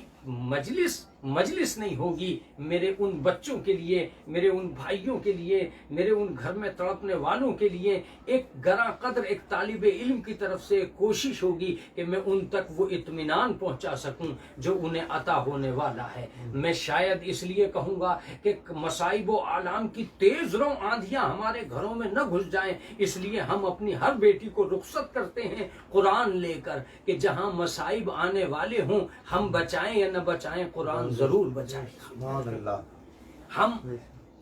مجلس نہیں ہوگی میرے ان بچوں کے لیے, میرے ان بھائیوں کے لیے, میرے ان گھر میں تڑپنے والوں کے لیے ایک گراں قدر ایک طالب علم کی طرف سے کوشش ہوگی کہ میں ان تک وہ اطمینان پہنچا سکوں جو انہیں عطا ہونے والا ہے. میں شاید اس لیے کہوں گا کہ مصائب و آلام کی تیز رو آندھیاں ہمارے گھروں میں نہ گھس جائیں, اس لیے ہم اپنی ہر بیٹی کو رخصت کرتے ہیں قرآن لے کر کہ جہاں مصائب آنے والے ہوں ہم بچائیں یا نہ بچائیں قرآن ضرور بچائے گا. ہم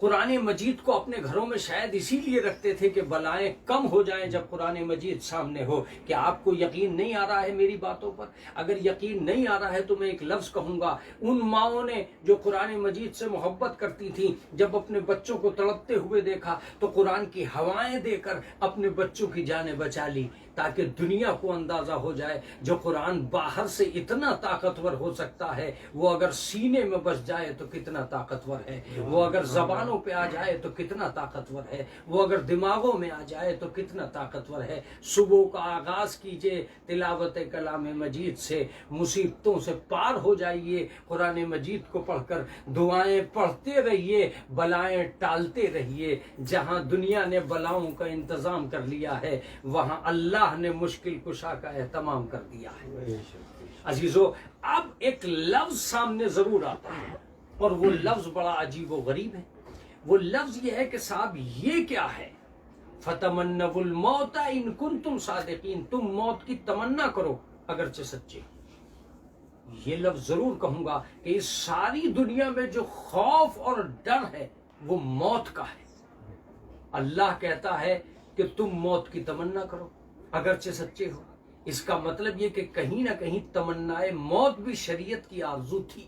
قرآن مجید کو اپنے گھروں میں شاید اسی لیے رکھتے تھے کہ بلائیں کم ہو جائیں جب قرآن مجید سامنے ہو. کہ آپ کو یقین نہیں آ رہا ہے میری باتوں پر؟ اگر یقین نہیں آ رہا ہے تو میں ایک لفظ کہوں گا, ان ماؤں نے جو قرآن مجید سے محبت کرتی تھیں جب اپنے بچوں کو تڑپتے ہوئے دیکھا تو قرآن کی ہوائیں دے کر اپنے بچوں کی جانیں بچا لی, تاکہ دنیا کو اندازہ ہو جائے جو قرآن باہر سے اتنا طاقتور ہو سکتا ہے وہ اگر سینے میں بس جائے تو کتنا طاقتور ہے, وہ اگر زبانوں پہ آ جائے تو کتنا طاقتور ہے, وہ اگر دماغوں میں آ جائے تو کتنا طاقتور ہے. صبح کا آغاز کیجئے تلاوت کلام مجید سے, مصیبتوں سے پار ہو جائیے قرآن مجید کو پڑھ کر, دعائیں پڑھتے رہیے, بلائیں ٹالتے رہیے. جہاں دنیا نے بلاؤں کا انتظام کر لیا ہے وہاں اللہ نے مشکل کشا کا اہتمام کر دیا ہے. عزیزو اب ایک لفظ سامنے ضرور آتا ہے اور وہ لفظ بڑا عجیب و غریب ہے. وہ لفظ یہ ہے کہ صاحب یہ کیا ہے, فَتَمَنَّوُا الْمَوْتَ إِن كُنتُمْ صَادِقِينَ, تم موت کی تمنا کرو اگرچہ سچے. یہ لفظ ضرور کہوں گا کہ اس ساری دنیا میں جو خوف اور ڈر ہے وہ موت کا ہے. اللہ کہتا ہے کہ تم موت کی تمنا کرو اگرچہ سچے ہو. اس کا مطلب یہ کہ کہیں نہ کہیں تمنائے موت بھی شریعت کی آرزو تھی.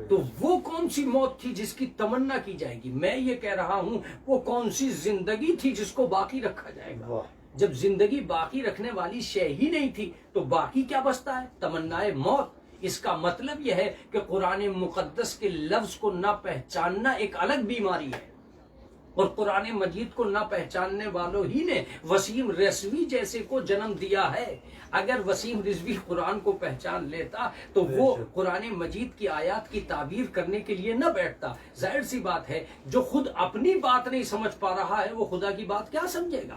تو وہ کون سی موت تھی جس کی تمنا کی جائے گی؟ میں یہ کہہ رہا ہوں وہ کون سی زندگی تھی جس کو باقی رکھا جائے گا. جب زندگی باقی رکھنے والی شے ہی نہیں تھی تو باقی کیا بچتا ہے؟ تمنائے موت. اس کا مطلب یہ ہے کہ قرآن مقدس کے لفظ کو نہ پہچاننا ایک الگ بیماری ہے، اور قرآن مجید کو نہ پہچاننے والوں ہی نے وسیم رضوی جیسے کو جنم دیا ہے. اگر وسیم رضوی قرآن کو پہچان لیتا تو وہ قرآن مجید کی آیات کی تعبیر کرنے کے لیے نہ بیٹھتا. ظاہر سی بات ہے جو خود اپنی بات نہیں سمجھ پا رہا ہے وہ خدا کی بات کیا سمجھے گا؟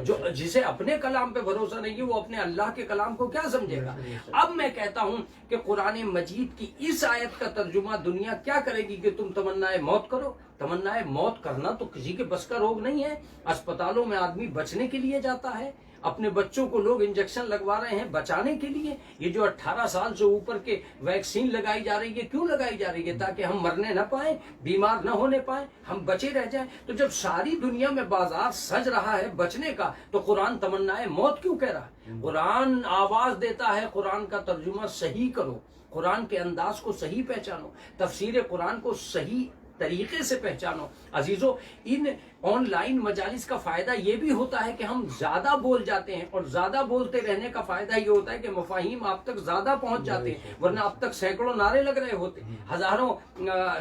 جو جسے اپنے کلام پہ بھروسہ نہیں ہے وہ اپنے اللہ کے کلام کو کیا سمجھے گا؟ اب میں کہتا ہوں کہ قرآن مجید کی اس آیت کا ترجمہ دنیا کیا کرے گی کہ تم تمنائے موت کرو. تمنائے موت کرنا تو کسی کے بس کا روگ نہیں ہے. اسپتالوں میں آدمی بچنے کے لیے جاتا ہے، اپنے بچوں کو لوگ انجیکشن لگوا رہے ہیں بچانے کے لیے. یہ جو 18 سال سے اوپر کے ویکسین لگائی جا رہی ہے کیوں لگائی جا رہی ہے؟ تاکہ ہم مرنے نہ پائیں، بیمار نہ ہونے پائیں، ہم بچے رہ جائیں. تو جب ساری دنیا میں بازار سج رہا ہے بچنے کا تو قرآن تمنائے موت کیوں کہہ رہا ہے؟ قرآن آواز دیتا ہے قرآن کا ترجمہ صحیح کرو، قرآن کے انداز کو صحیح پہچانو، تفسیر قرآن کو صحیح طریقے سے پہچانو. عزیزو، ان آن لائن مجالس کا فائدہ یہ بھی ہوتا ہے کہ ہم زیادہ بول جاتے ہیں، اور زیادہ بولتے رہنے کا فائدہ یہ ہوتا ہے کہ مفاہیم آپ تک زیادہ پہنچ جاتے ہیں. ورنہ اب تک سینکڑوں نعرے لگ رہے ہوتے، ہزاروں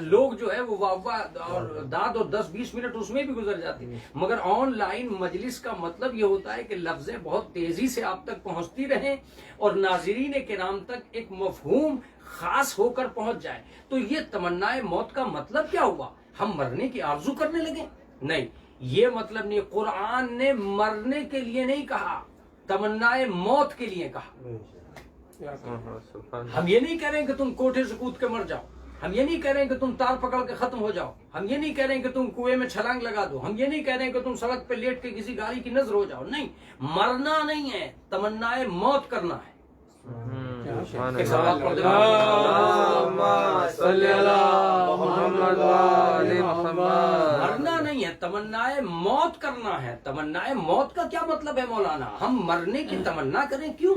لوگ جو ہے وہ واہ اور داد اور 10-20 منٹ اس میں بھی گزر جاتے ہیں. مگر آن لائن مجلس کا مطلب یہ ہوتا ہے کہ لفظیں بہت تیزی سے آپ تک پہنچتی رہیں اور ناظرین کرام تک ایک مفہوم خاص ہو کر پہنچ جائے. تو یہ تمنائے موت کا مطلب کیا ہوا؟ ہم مرنے کی آرزو کرنے لگے؟ نہیں، یہ مطلب نہیں. قرآن نے مرنے کے لیے نہیں کہا، تمنائے موت کے لیے کہا. ہم یہ نہیں کہہ رہے ہیں کہ تم کوٹھے سے کود کے مر جاؤ، ہم یہ نہیں کہہ رہے ہیں کہ تم تار پکڑ کے ختم ہو جاؤ، ہم یہ نہیں کہہ رہے ہیں کہ تم کنویں میں چھلانگ لگا دو، ہم یہ نہیں کہہ رہے ہیں کہ تم سڑک پہ لیٹ کے کسی گاڑی کی نظر ہو جاؤ. نہیں، مرنا نہیں ہے، تمنائے موت کرنا ہے. مرنا نہیں ہے، تمنائے موت کرنا ہے. تمنائے موت کا کیا مطلب ہے مولانا؟ ہم مرنے کی تمنا کریں کیوں؟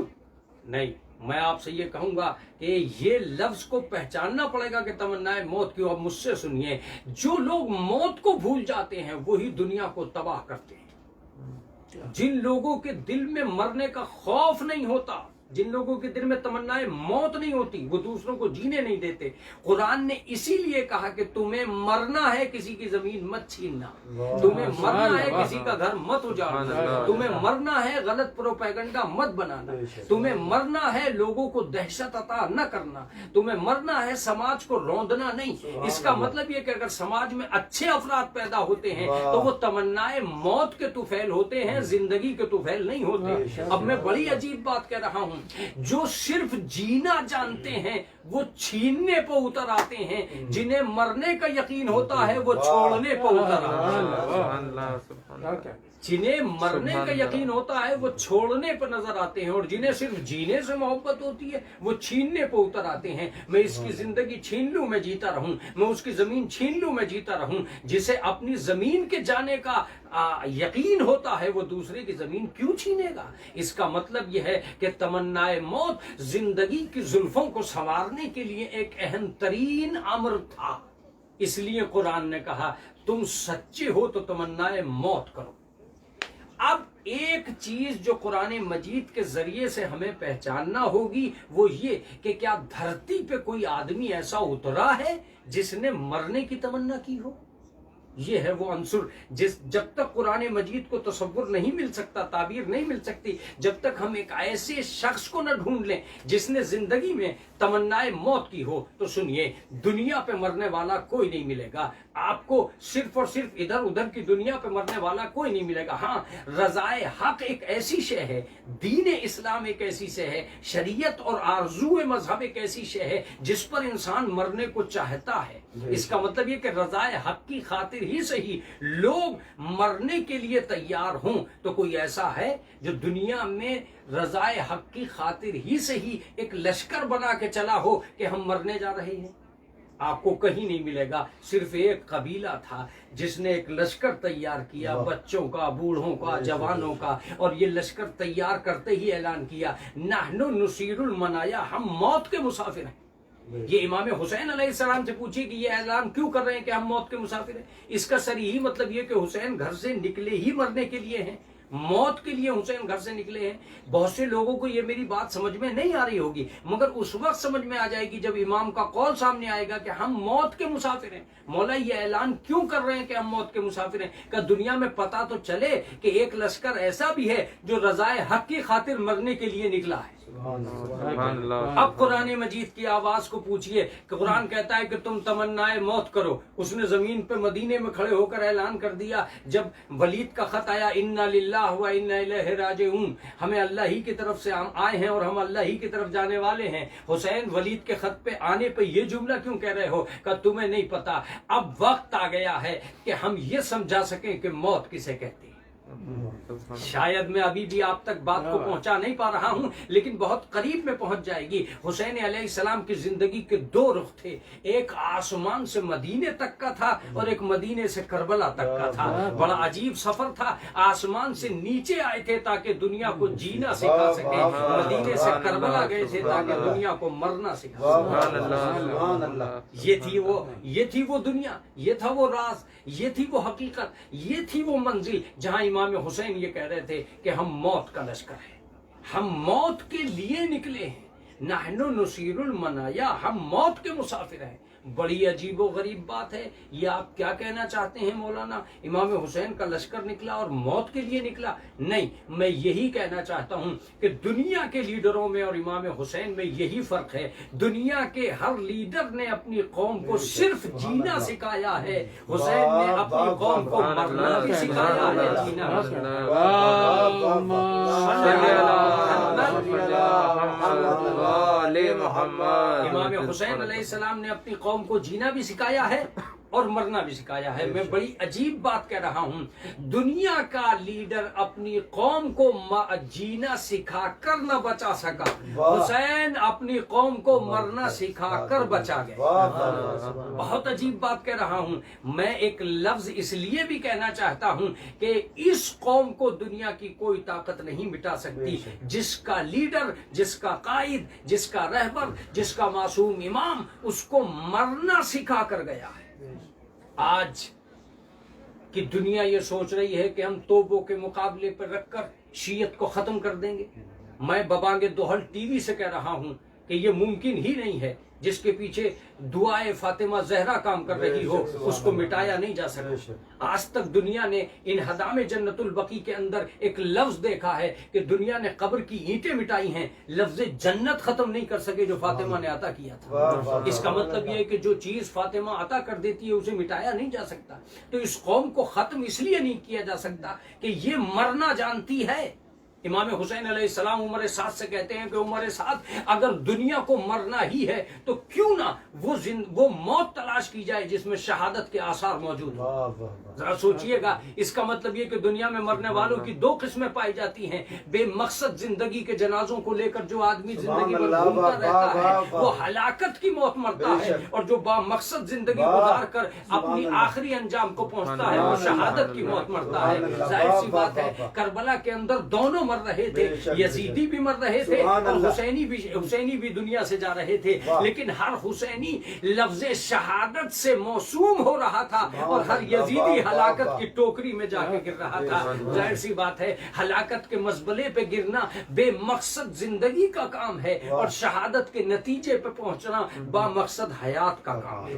نہیں، میں آپ سے یہ کہوں گا کہ یہ لفظ کو پہچاننا پڑے گا کہ تمنائے موت کیوں. اب مجھ سے سنیے، جو لوگ موت کو بھول جاتے ہیں وہی دنیا کو تباہ کرتے ہیں. جن لوگوں کے دل میں مرنے کا خوف نہیں ہوتا، جن لوگوں کے دل میں تمنائے موت نہیں ہوتی، وہ دوسروں کو جینے نہیں دیتے. قرآن نے اسی لیے کہا کہ تمہیں مرنا ہے کسی کی زمین مت چھیننا، تمہیں مرنا ہے کسی کا گھر مت اجاڑنا، تمہیں مرنا ہے غلط پروپیگنڈا مت بنانا، تمہیں مرنا ہے لوگوں کو دہشت عطا نہ کرنا، تمہیں مرنا ہے سماج کو روندنا نہیں. اس کا مطلب یہ کہ اگر سماج میں اچھے افراد پیدا ہوتے ہیں تو وہ تمنائے موت کے طفیل ہوتے ہیں، زندگی کے طفیل نہیں ہوتے. اب میں بڑی عجیب بات کہہ رہا ہوں، جو صرف جینا جانتے ہیں وہ چھیننے پہ اتر آتے ہیں، جنہیں مرنے کا یقین ہوتا ہے وہ چھوڑنے پہ اتر آتے ہیں. جنہیں مرنے کا یقین ہوتا ہے وہ چھوڑنے پہ نظر آتے ہیں، اور جنہیں صرف جینے سے محبت ہوتی ہے وہ چھیننے پہ اتر آتے ہیں. میں اس کی زندگی چھین لوں میں جیتا رہوں، میں اس کی زمین چھین لوں میں جیتا رہوں. جسے اپنی زمین کے جانے کا یقین ہوتا ہے وہ دوسرے کی زمین کیوں چھینے گا؟ اس کا مطلب یہ ہے کہ تمنائے موت زندگی کی زلفوں کو سنوارنے کے لیے ایک اہم ترین امر تھا. اس لیے قرآن نے کہا تم سچے ہو تو تمنائے موت کرو. اب ایک چیز جو قرآن مجید کے ذریعے سے ہمیں پہچاننا ہوگی وہ یہ کہ کیا دھرتی پہ کوئی آدمی ایسا اترا ہے جس نے مرنے کی تمنا کی ہو؟ یہ ہے وہ عنصر جب تک قرآن مجید کو تصور نہیں مل سکتا، تعبیر نہیں مل سکتی، جب تک ہم ایک ایسے شخص کو نہ ڈھونڈ لیں جس نے زندگی میں تمنائے موت کی ہو. تو سنیے، دنیا پہ مرنے والا کوئی نہیں ملے گا آپ کو، صرف اور صرف ادھر ادھر کی دنیا پہ مرنے والا کوئی نہیں ملے گا. ہاں، رضائے حق ایک ایسی شے ہے، دین اسلام ایک ایسی شے ہے، شریعت اور آرزو مذہب ایک ایسی شے ہے جس پر انسان مرنے کو چاہتا ہے. اس کا مطلب یہ کہ رضائے حق کی خاطر ہی صحیح لوگ مرنے کے لیے تیار ہوں. تو کوئی ایسا ہے جو دنیا میں رضائے حق کی خاطر ہی صحیح ایک لشکر بنا کے چلا ہو کہ ہم مرنے جا رہے ہیں؟ آپ کو کہیں نہیں ملے گا. صرف ایک قبیلہ تھا جس نے ایک لشکر تیار کیا, بچوں کا, بوڑھوں کا, جوانوں کا, اور یہ لشکر تیار کرتے ہی اعلان کیا نحن نصیر المنایا, ہم موت کے مسافر ہیں. یہ امام حسین علیہ السلام سے پوچھیے کہ یہ اعلان کیوں کر رہے ہیں کہ ہم موت کے مسافر ہیں. اس کا صریحی مطلب یہ کہ حسین گھر سے نکلے ہی مرنے کے لیے ہیں, موت کے لیے حسین گھر سے نکلے ہیں. بہت سے لوگوں کو یہ میری بات سمجھ میں نہیں آ رہی ہوگی, مگر اس وقت سمجھ میں آ جائے گی جب امام کا قول سامنے آئے گا کہ ہم موت کے مسافر ہیں. مولا یہ اعلان کیوں کر رہے ہیں کہ ہم موت کے مسافر ہیں؟ کہ دنیا میں پتہ تو چلے کہ ایک لشکر ایسا بھی ہے جو رضائے حق کی خاطر مرنے کے لیے نکلا ہے. اب قرآن مجید کی آواز کو پوچھئے کہ قرآن کہتا ہے کہ تم تمنائے موت کرو. اس نے زمین پہ مدینے میں کھڑے ہو کر اعلان کر دیا جب ولید کا خط آیا انا للہ و انا الیہ راجعون, ہمیں اللہ ہی کی طرف سے آئے ہیں اور ہم اللہ ہی کی طرف جانے والے ہیں. حسین ولید کے خط پہ آنے پہ یہ جملہ کیوں کہہ رہے ہو کہ تمہیں نہیں پتا؟ اب وقت آ گیا ہے کہ ہم یہ سمجھا سکیں کہ موت کسے کہتے ہیں. شاید میں ابھی بھی آپ تک بات کو پہنچا نہیں پا رہا ہوں, لیکن بہت قریب میں پہنچ جائے گی. حسین علیہ السلام کی زندگی کے دو رخ تھے, ایک آسمان سے مدینے تک کا تھا اور ایک مدینے سے کربلا تک کا تھا. بڑا عجیب سفر تھا. آسمان سے نیچے آئے تھے تاکہ دنیا کو جینا سکھا سکے, مدینے سے کربلا گئے تھے تاکہ دنیا کو مرنا سکھا سکے. یہ تھی وہ دنیا, یہ تھا وہ راز, یہ تھی وہ حقیقت, یہ تھی وہ منزل جہاں امام حسین یہ کہہ رہے تھے کہ ہم موت کا لشکر ہیں, ہم موت کے لیے نکلے ہیں. نحن نصیر المنایا, ہم موت کے مسافر ہیں. بڑی عجیب و غریب بات ہے. یہ آپ کیا کہنا چاہتے ہیں مولانا؟ امام حسین کا لشکر نکلا اور موت کے لیے نکلا؟ نہیں, میں یہی کہنا چاہتا ہوں کہ دنیا کے لیڈروں میں اور امام حسین میں یہی فرق ہے. دنیا کے ہر لیڈر نے اپنی قوم کو صرف جینا سکھایا ہے, حسین نے اپنی قوم کو مرنا بھی سکھایا ہے. امام حسین علیہ السلام نے اپنی قوم کو جینا بھی سکھایا ہے اور مرنا بھی سکھایا ہے. میں بڑی عجیب بات کہہ رہا ہوں, دنیا کا لیڈر اپنی قوم کو جینا سکھا کر نہ بچا سکا, حسین اپنی قوم کو مرنا سکھا کر بچا گئے. بہت عجیب بات کہہ رہا ہوں. میں ایک لفظ اس لیے بھی کہنا چاہتا ہوں کہ اس قوم کو دنیا کی کوئی طاقت نہیں مٹا سکتی. جس کا لیڈر, جس کا قائد, جس کا رہبر, جس کا معصوم امام اس کو مرنا سکھا کر گیا ہے. آج کی دنیا یہ سوچ رہی ہے کہ ہم توپوں کے مقابلے پر رکھ کر شیعت کو ختم کر دیں گے. میں ببانگ دوحل ٹی وی سے کہہ رہا ہوں کہ یہ ممکن ہی نہیں ہے. جس کے پیچھے دعائے فاطمہ زہرا کام کر رہی ہو اس کو مٹایا نہیں جا سکتا. آج تک دنیا نے انہدام جنت البقیع کے اندر ایک لفظ دیکھا ہے کہ دنیا نے قبر کی اینٹیں مٹائی ہیں, لفظ جنت ختم نہیں کر سکے جو فاطمہ نے عطا کیا تھا. اس کا مطلب یہ ہے کہ جو چیز فاطمہ عطا کر دیتی ہے اسے مٹایا نہیں جا سکتا. تو اس قوم کو ختم اس لیے نہیں کیا جا سکتا کہ یہ مرنا جانتی ہے. امام حسین علیہ السلام عمر سعد سے کہتے ہیں کہ عمر سعد اگر دنیا کو مرنا ہی ہے تو کیوں نہ وہ موت تلاش کی جائے جس میں شہادت کے آثار موجود ہیں. ذرا سوچئے گا, اس کا مطلب یہ کہ دنیا میں مرنے والوں کی دو قسمیں پائی جاتی ہیں. بے مقصد زندگی کے جنازوں کو لے کر جو آدمی زندگی میں گھومتا رہتا ہے وہ ہلاکت کی موت مرتا ہے, اور جو با مقصد زندگی گزار کر اپنی آخری انجام کو پہنچتا ہے وہ شہادت کی موت مرتا ہے. ظاہر سی بات ہے کربلا کے اندر دونوں مر رہے تھے, یزیدی بھی مر رہے تھے اور حسینی بھی دنیا سے جا رہے تھے, لیکن ہر حسینی لفظ شہادت سے موسوم ہو رہا تھا اور ہر یزیدی ہلاکت کی ٹوکری میں جا کے گر رہا تھا. ظاہر سی بات ہے ہلاکت کے مزبلے پہ گرنا بے مقصد زندگی کا کام ہے اور شہادت کے نتیجے پہ پہنچنا با مقصد حیات کا کام ہے.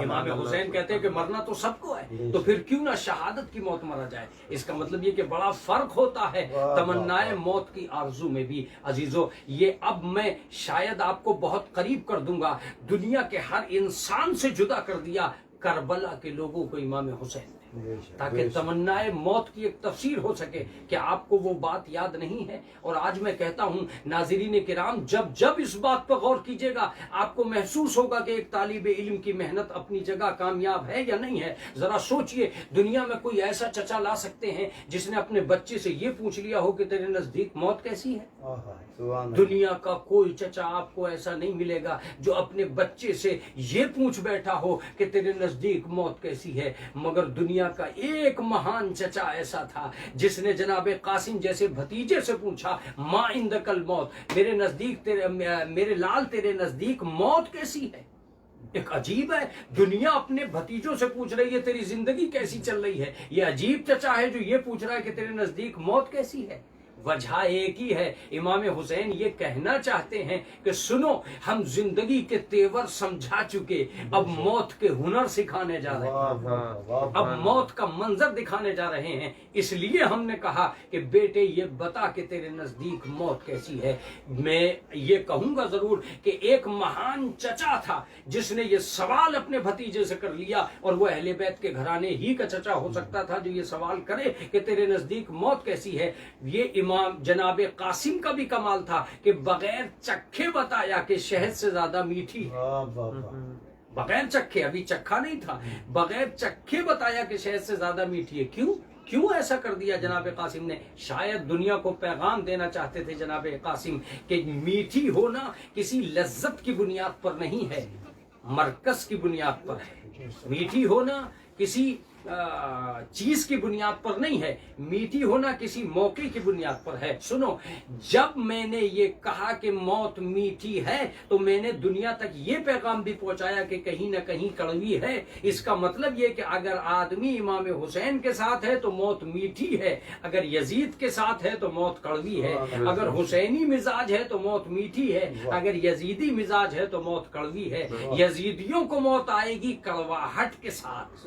امام حسین کہتے ہیں کہ مرنا تو سب کو ہے, تو پھر کیوں نہ شہادت کی موت مرا جائے. اس کا مطلب یہ کہ بڑا فرق ہوتا ہے تمنائے موت کی آرزو میں بھی. عزیزو, یہ اب میں شاید آپ کو بہت قریب کر دوں گا. دنیا کے ہر انسان سے جدا کر دیا کربلا کے لوگوں کو امام حسین نے، بے شک، تاکہ بے شک۔ تمنائے موت کی ایک تفسیر ہو سکے کہ آپ کو وہ بات یاد نہیں ہے۔ اور آج میں کہتا ہوں ناظرین کرام، جب اس بات پر غور کیجئے گا آپ کو محسوس ہوگا کہ ایک طالب علم کی محنت اپنی جگہ کامیاب ہے یا نہیں ہے۔ ذرا سوچئے، دنیا میں کوئی ایسا چچا لا سکتے ہیں جس نے اپنے بچے سے یہ پوچھ لیا ہو کہ تیرے نزدیک موت کیسی ہے؟ آہا، سبحان اللہ۔ دنیا کا کوئی چچا آپ کو ایسا نہیں ملے گا جو اپنے بچے سے یہ پوچھ بیٹھا ہو کہ تیرے نزدیک موت کیسی ہے۔ مگر دنیا کا ایک مہان چچا ایسا تھا جس نے جناب قاسم جیسے بھتیجے سے پوچھا، ما عندک الموت، میرے لال تیرے نزدیک موت کیسی ہے؟ ایک عجیب ہے، دنیا اپنے بھتیجوں سے پوچھ رہی ہے تیری زندگی کیسی چل رہی ہے، یہ عجیب چچا ہے جو یہ پوچھ رہا ہے کہ تیرے نزدیک موت کیسی ہے۔ وجہ ایک ہی ہے، امام حسین یہ کہنا چاہتے ہیں کہ سنو، ہم زندگی کے تیور سمجھا چکے، اب موت کے ہنر سکھانے جا رہے واہ، ہیں، واہ، واہ، اب موت کا منظر دکھانے جا رہے ہیں۔ اس لیے ہم نے کہا کہ بیٹے یہ بتا کہ تیرے نزدیک موت کیسی ہے۔ میں یہ کہوں گا ضرور کہ ایک مہان چچا تھا جس نے یہ سوال اپنے بھتیجے سے کر لیا، اور وہ اہل بیت کے گھرانے ہی کا چچا ہو سکتا تھا جو یہ سوال کرے کہ تیرے نزدیک موت کیسی ہے۔ یہ امام جناب قاسم کا بھی کمال تھا کہ بغیر چکھے بتایا کہ شہد سے زیادہ میٹھی ہے۔ واہ، واہ، واہ۔ بغیر چکھے، ابھی چکھا نہیں تھا، بغیر چکھے بتایا کہ شہد سے زیادہ میٹھی ہے۔ کیوں ایسا کر دیا جناب قاسم نے؟ شاید دنیا کو پیغام دینا چاہتے تھے جناب قاسم کہ میٹھی ہونا کسی لذت کی بنیاد پر نہیں ہے، مرکز کی بنیاد پر ہے۔ میٹھی ہونا کسی چیز کی بنیاد پر نہیں ہے، میٹھی ہونا کسی موقع کی بنیاد پر ہے۔ سنو، جب میں نے یہ کہا کہ موت میٹھی ہے تو میں نے دنیا تک یہ پیغام بھی پہنچایا کہ کہیں نہ کہیں کڑوی ہے۔ اس کا مطلب یہ کہ اگر آدمی امام حسین کے ساتھ ہے تو موت میٹھی ہے، اگر یزید کے ساتھ ہے تو موت کڑوی ہے، اگر حسینی مزاج ہے تو موت میٹھی ہے، اگر یزیدی مزاج ہے تو موت کڑوی ہے۔ یزیدیوں کو موت آئے گی کڑواہٹ کے ساتھ،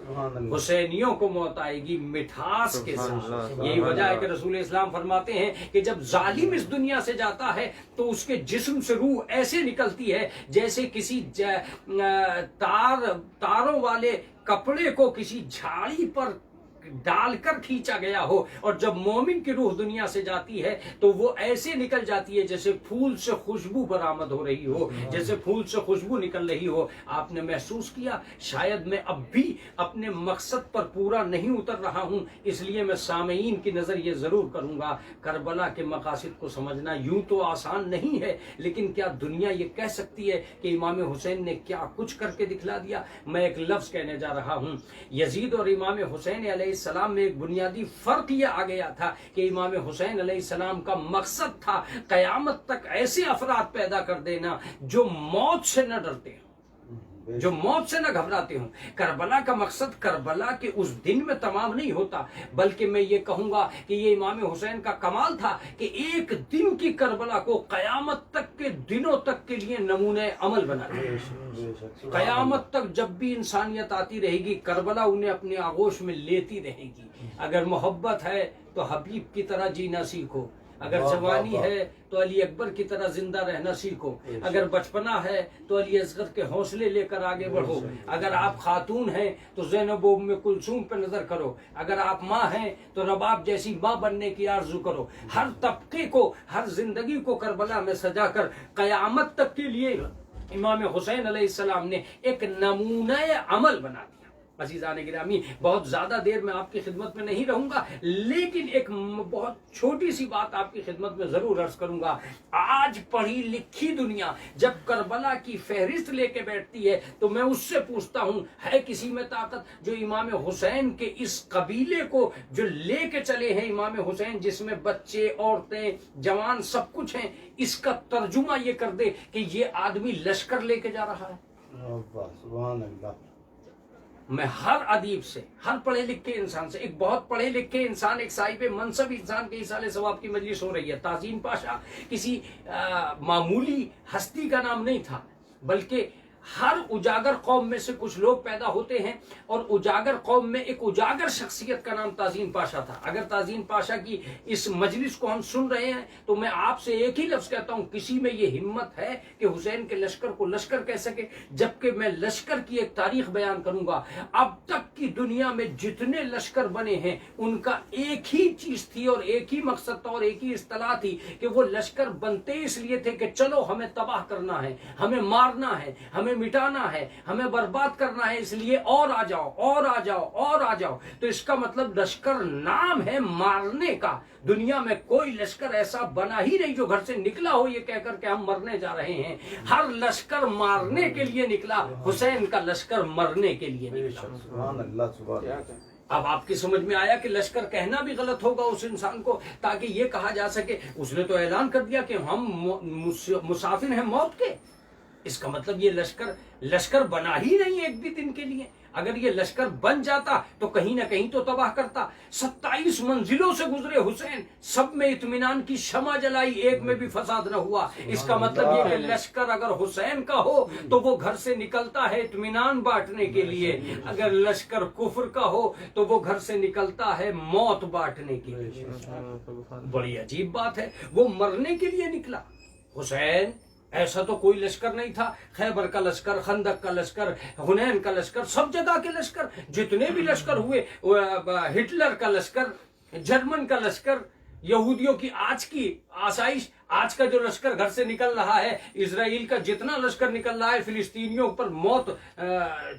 حسینیوں کو موت آئے گی مٹھاس کے ساتھ۔ یہی وجہ ہے کہ رسول اسلام فرماتے ہیں کہ جب ظالم اس دنیا سے جاتا ہے تو اس کے جسم سے روح ایسے نکلتی ہے جیسے کسی تاروں والے کپڑے کو کسی جھاڑی پر ڈال کر کھینچا گیا ہو، اور جب مومن کی روح دنیا سے جاتی ہے تو وہ ایسے نکل جاتی ہے جیسے پھول سے خوشبو برآمد ہو رہی ہو، جیسے پھول سے خوشبو نکل رہی ہو۔ آپ نے محسوس کیا؟ شاید میں اب بھی اپنے مقصد پر پورا نہیں اتر رہا ہوں، اس لیے میں سامعین کی نظر یہ ضرور کروں گا، کربلا کے مقاصد کو سمجھنا یوں تو آسان نہیں ہے، لیکن کیا دنیا یہ کہہ سکتی ہے کہ امام حسین نے کیا کچھ کر کے دکھلا دیا؟ میں ایک لفظ کہنے جا رہا ہوں، یزید اور امام حسین علیہ السلام میں ایک بنیادی فرق یہ آ گیا تھا کہ امام حسین علیہ السلام کا مقصد تھا قیامت تک ایسے افراد پیدا کر دینا جو موت سے نہ ڈرتے ہوں، جو موت سے نہ گھبراتے ہوں۔ کربلا کا مقصد کربلا کے اس دن میں تمام نہیں ہوتا، بلکہ میں یہ کہوں گا کہ یہ امام حسین کا کمال تھا کہ ایک دن کی کربلا کو قیامت تک کے دنوں تک کے لیے نمونہ عمل بنا دیا۔ قیامت تک جب بھی انسانیت آتی رہے گی، کربلا انہیں اپنے آغوش میں لیتی رہے گی۔ اگر محبت ہے تو حبیب کی طرح جینا سیکھو، اگر جوانی ہے تو علی اکبر کی طرح زندہ رہنا سیکھو، اگر بچپنا ہے تو علی اصغر کے حوصلے لے کر آگے بڑھو، اگر آپ خاتون ہیں تو زینب و ام کلثوم پہ نظر کرو، اگر آپ ماں ہیں تو رباب جیسی ماں بننے کی آرزو کرو۔ ہر طبقے کو، ہر زندگی کو کربلا میں سجا کر قیامت تک کے لیے امام حسین علیہ السلام نے ایک نمونہ عمل بنا دیا۔ عزیزان گرامی، بہت زیادہ دیر میں آپ کی خدمت میں نہیں رہوں گا، لیکن ایک بہت چھوٹی سی بات آپ کی خدمت میں ضرور عرض کروں گا۔ آج پڑھی لکھی دنیا جب کربلا کی فہرست لے کے بیٹھتی ہے تو میں اس سے پوچھتا ہوں، ہے کسی میں طاقت جو امام حسین کے اس قبیلے کو جو لے کے چلے ہیں امام حسین، جس میں بچے، عورتیں، جوان سب کچھ ہیں، اس کا ترجمہ یہ کر دے کہ یہ آدمی لشکر لے کے جا رہا ہے؟ سبحان اللہ۔ میں ہر ادیب سے، ہر پڑھے لکھے انسان سے، ایک بہت پڑھے لکھے انسان، ایک صاحب منصب انسان کے ایصال ثواب کی مجلس ہو رہی ہے، تعظیم پاشا کسی معمولی ہستی کا نام نہیں تھا، بلکہ ہر اجاگر قوم میں سے کچھ لوگ پیدا ہوتے ہیں، اور اجاگر قوم میں ایک اجاگر شخصیت کا نام تازین پاشا تھا۔ اگر تازین پاشا کی اس مجلس کو ہم سن رہے ہیں تو میں آپ سے ایک ہی لفظ کہتا ہوں، کسی میں یہ ہمت ہے کہ حسین کے لشکر کو لشکر کہہ سکے؟ جبکہ میں لشکر کی ایک تاریخ بیان کروں گا۔ اب تک کی دنیا میں جتنے لشکر بنے ہیں ان کا ایک ہی چیز تھی اور ایک ہی مقصد تھا اور ایک ہی اصطلاح تھی کہ وہ لشکر بنتے اس لیے تھے کہ چلو ہمیں تباہ کرنا ہے، ہمیں مارنا ہے، ہمیں مٹانا ہے، ہمیں برباد کرنا ہے، اس لیے اور آ جاؤ اور آ جاؤ اور آ جاؤ۔ تو اس کا مطلب لشکر نام ہے مارنے کا۔ دنیا میں کوئی لشکر ایسا بنا ہی نہیں جو گھر سے نکلا ہو یہ کہہ کر کہ ہم مرنے جا رہے ہیں۔ ہر لشکر مارنے کے لیے نکلا، حسین کا لشکر مرنے کے لیے نکلا۔ سبحان اللہ، سبحان اللہ۔ اب آپ کی سمجھ میں آیا کہ لشکر کہنا بھی غلط ہوگا اس انسان کو، تاکہ یہ کہا جا سکے اس نے تو اعلان کر دیا کہ ہم مسافر ہیں موت کے۔ اس کا مطلب یہ لشکر بنا ہی نہیں ایک بھی دن کے لیے۔ اگر یہ لشکر بن جاتا تو کہیں نہ کہیں تو تباہ کرتا۔ 27 منزلوں سے گزرے حسین، سب میں اطمینان کی شمع جلائی، ایک میں بھی فساد نہ ہوا۔ اس کا مطلب یہ کہ لشکر اگر حسین کا ہو تو وہ گھر سے نکلتا ہے اطمینان بانٹنے کے لیے، اگر لشکر کفر کا ہو تو وہ گھر سے نکلتا ہے موت بانٹنے کے لیے۔ بڑی عجیب بات ہے، وہ مرنے کے لیے نکلا۔ حسین ایسا تو کوئی لشکر نہیں تھا، خیبر کا لشکر، خندق کا لشکر، حنین کا لشکر، سب جگہ کے لشکر، جتنے بھی لشکر ہوئے، ہٹلر کا لشکر، جرمن کا لشکر، یہودیوں کی آج کی آسائش، آج کا جو لشکر گھر سے نکل رہا ہے، اسرائیل کا جتنا لشکر نکل رہا ہے فلسطینیوں پر موت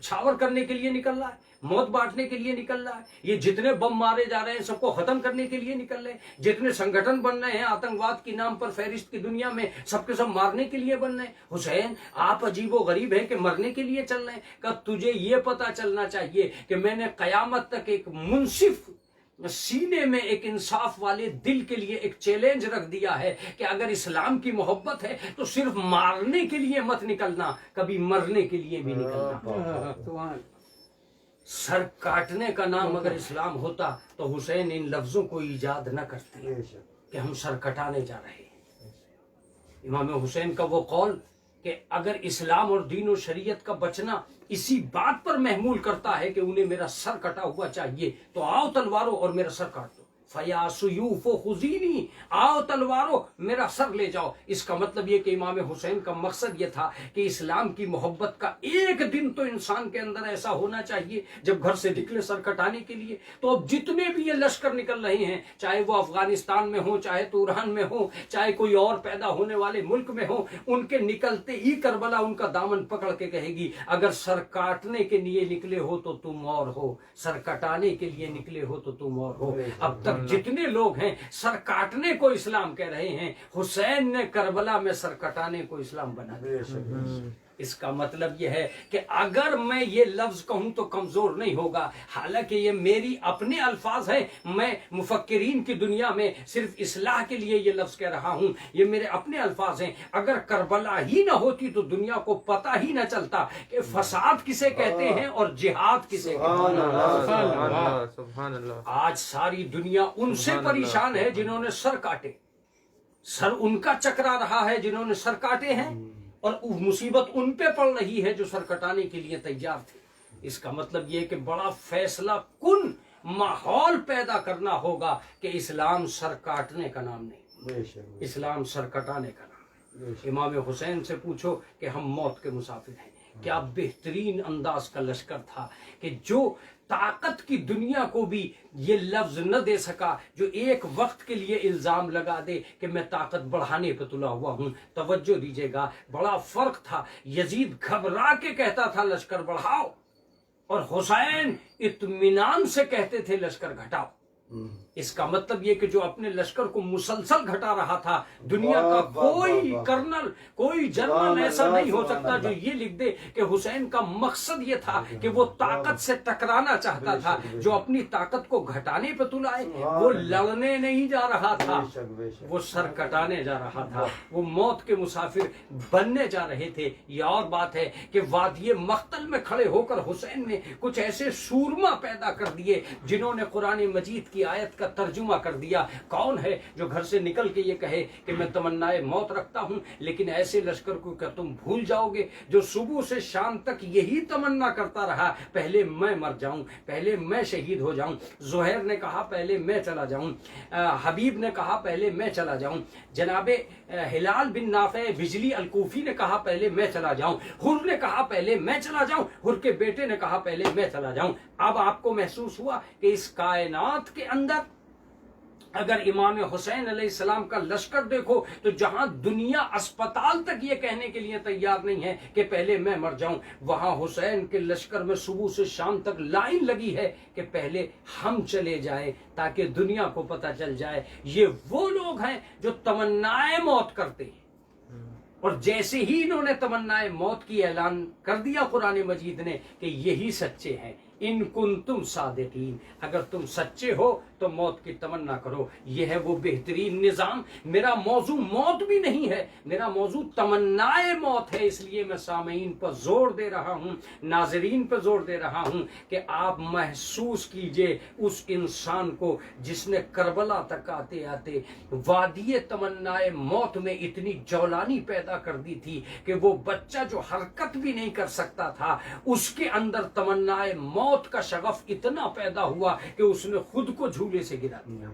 چھاور کرنے کے لیے نکل رہا ہے، موت بانٹنے کے لیے نکل رہا ہے، یہ جتنے بم مارے جا رہے ہیں سب کو ختم کرنے کے لیے نکل رہے ہیں، جتنے سنگٹھن بن رہے ہیں آتنکواد کی نام پر فہرست کی دنیا میں، سب کے سب مارنے کے لیے بن رہے ہیں۔ حسین آپ عجیب و غریب ہیں کہ مرنے کے لیے چل رہے ہیں۔ کہ تجھے یہ پتا چلنا چاہیے کہ میں نے قیامت تک ایک منصف سینے میں ایک انصاف والے دل کے لیے ایک چیلنج رکھ دیا ہے کہ اگر اسلام کی محبت ہے تو صرف مارنے کے لیے مت نکلنا، کبھی مرنے کے لیے بھی نکلنا۔ سر کاٹنے کا نام اگر اسلام ہوتا تو حسین ان لفظوں کو ایجاد نہ کرتے کہ ہم سر کٹانے جا رہے ہیں۔ امام حسین کا وہ قول کہ اگر اسلام اور دین و شریعت کا بچنا اسی بات پر محمول کرتا ہے کہ انہیں میرا سر کٹا ہوا چاہیے تو آؤ تلواروں اور میرا سر کاٹ دو، فیا سیوف خذینی، آؤ تلواروں میرا سر لے جاؤ۔ اس کا مطلب یہ کہ امام حسین کا مقصد یہ تھا کہ اسلام کی محبت کا ایک دن تو انسان کے اندر ایسا ہونا چاہیے جب گھر سے نکلے سر کٹانے کے لیے۔ تو اب جتنے بھی یہ لشکر نکل رہے ہیں، چاہے وہ افغانستان میں ہوں، چاہے توران میں ہوں، چاہے کوئی اور پیدا ہونے والے ملک میں ہوں، ان کے نکلتے ہی کربلا ان کا دامن پکڑ کے کہے گی اگر سر کاٹنے کے لیے نکلے ہو تو تم اور ہو، سر کٹانے کے لیے نکلے ہو تو تم اور ہو۔ اب تک جتنے لوگ ہیں سر کاٹنے کو اسلام کہہ رہے ہیں، حسین نے کربلا میں سر کٹانے کو اسلام بنا دیا۔ اس کا مطلب یہ ہے کہ اگر میں یہ لفظ کہوں تو کمزور نہیں ہوگا، حالانکہ یہ میری اپنے الفاظ ہیں، میں مفکرین کی دنیا میں صرف اصلاح کے لیے یہ لفظ کہہ رہا ہوں، یہ میرے اپنے الفاظ ہیں۔ اگر کربلا ہی نہ ہوتی تو دنیا کو پتہ ہی نہ چلتا کہ فساد کسے کہتے ہیں اور جہاد کسے کہتے ہیں۔ سبحان اللہ۔ آج ساری دنیا ان سے پریشان ہے جنہوں نے سر کاٹے، سر ان کا چکرا رہا ہے جنہوں نے سر کاٹے ہیں، اور مصیبت ان پہ پڑ رہی ہے جو سر کٹانے کے لیے تیار تھے۔ اس کا مطلب یہ کہ بڑا فیصلہ کن ماحول پیدا کرنا ہوگا کہ اسلام سر کاٹنے کا نام نہیں، اسلام سر کٹانے کا نام۔ امام حسین سے پوچھو کہ ہم موت کے مسافر ہیں، کیا بہترین انداز کا لشکر تھا کہ جو طاقت کی دنیا کو بھی یہ لفظ نہ دے سکا، جو ایک وقت کے لیے الزام لگا دے کہ میں طاقت بڑھانے پہ تلا ہوا ہوں۔ توجہ دیجیے گا، بڑا فرق تھا۔ یزید گھبرا کے کہتا تھا لشکر بڑھاؤ، اور حسین اطمینان سے کہتے تھے لشکر گھٹاؤ۔ اس کا مطلب یہ کہ جو اپنے لشکر کو مسلسل گھٹا رہا تھا، دنیا کا کوئی کرنل، کوئی جنرل ایسا نہیں ہو سکتا جو یہ لکھ دے کہ حسین کا مقصد یہ تھا کہ وہ طاقت سے ٹکرانا چاہتا تھا۔ جو اپنی طاقت کو گھٹانے پہ تلائے وہ لڑنے نہیں جا رہا تھا، وہ سر کٹانے جا رہا تھا، وہ موت کے مسافر بننے جا رہے تھے۔ یہ اور بات ہے کہ وادی مقتل میں کھڑے ہو کر حسین نے کچھ ایسے سورما پیدا کر دیے جنہوں نے قرآن مجید کی کی آیت کا ترجمہ کر دیا. کون ہے جو گھر سے نکل کے یہ کہے کہ میں تمنائے موت رکھتا ہوں، لیکن ایسے لشکر کو کیا تم بھول جاؤ گے جو صبح سے شام تک یہی تمنا کرتا رہا پہلے میں مر جاؤں، پہلے میں شہید ہو جاؤں. زہیر نے کہا پہلے میں چلا جاؤں، حبیب نے کہا پہلے میں چلا جاؤں، جناب ہلال بن نافع بجلی الکوفی نے کہا پہلے میں چلا جاؤں، حر نے کہا پہلے میں چلا جاؤں، حر کے بیٹے نے کہا پہلے میں چلا جاؤں. اب آپ کو محسوس ہوا کہ اس کائنات کے اندر اگر امام حسین علیہ السلام کا لشکر دیکھو تو جہاں دنیا اسپتال تک یہ کہنے کے لیے تیار نہیں ہے کہ پہلے میں مر جاؤں، وہاں حسین کے لشکر میں صبح سے شام تک لائن لگی ہے کہ پہلے ہم چلے جائیں تاکہ دنیا کو پتہ چل جائے. یہ وہ لوگ ہیں جو تمنائے موت کرتے ہیں، اور جیسے ہی انہوں نے تمنائے موت کی اعلان کر دیا قرآن مجید نے کہ یہی سچے ہیں. ان کنتم صادقین، اگر تم سچے ہو تو موت کی تمنا کرو. یہ ہے وہ بہترین نظام. میرا موضوع موت بھی نہیں ہے، میرا موضوع تمنائے موت ہے. اس لیے میں سامعین پر زور دے رہا ہوں، ناظرین پر زور دے رہا ہوں کہ آپ محسوس کیجئے اس انسان کو جس نے کربلا تک آتے آتے وادی تمنائے موت میں اتنی جولانی پیدا کر دی تھی کہ وہ بچہ جو حرکت بھی نہیں کر سکتا تھا اس کے اندر تمنائے موت کا شغف اتنا پیدا ہوا کہ اس نے خود کو جھولے سے گرا دیا.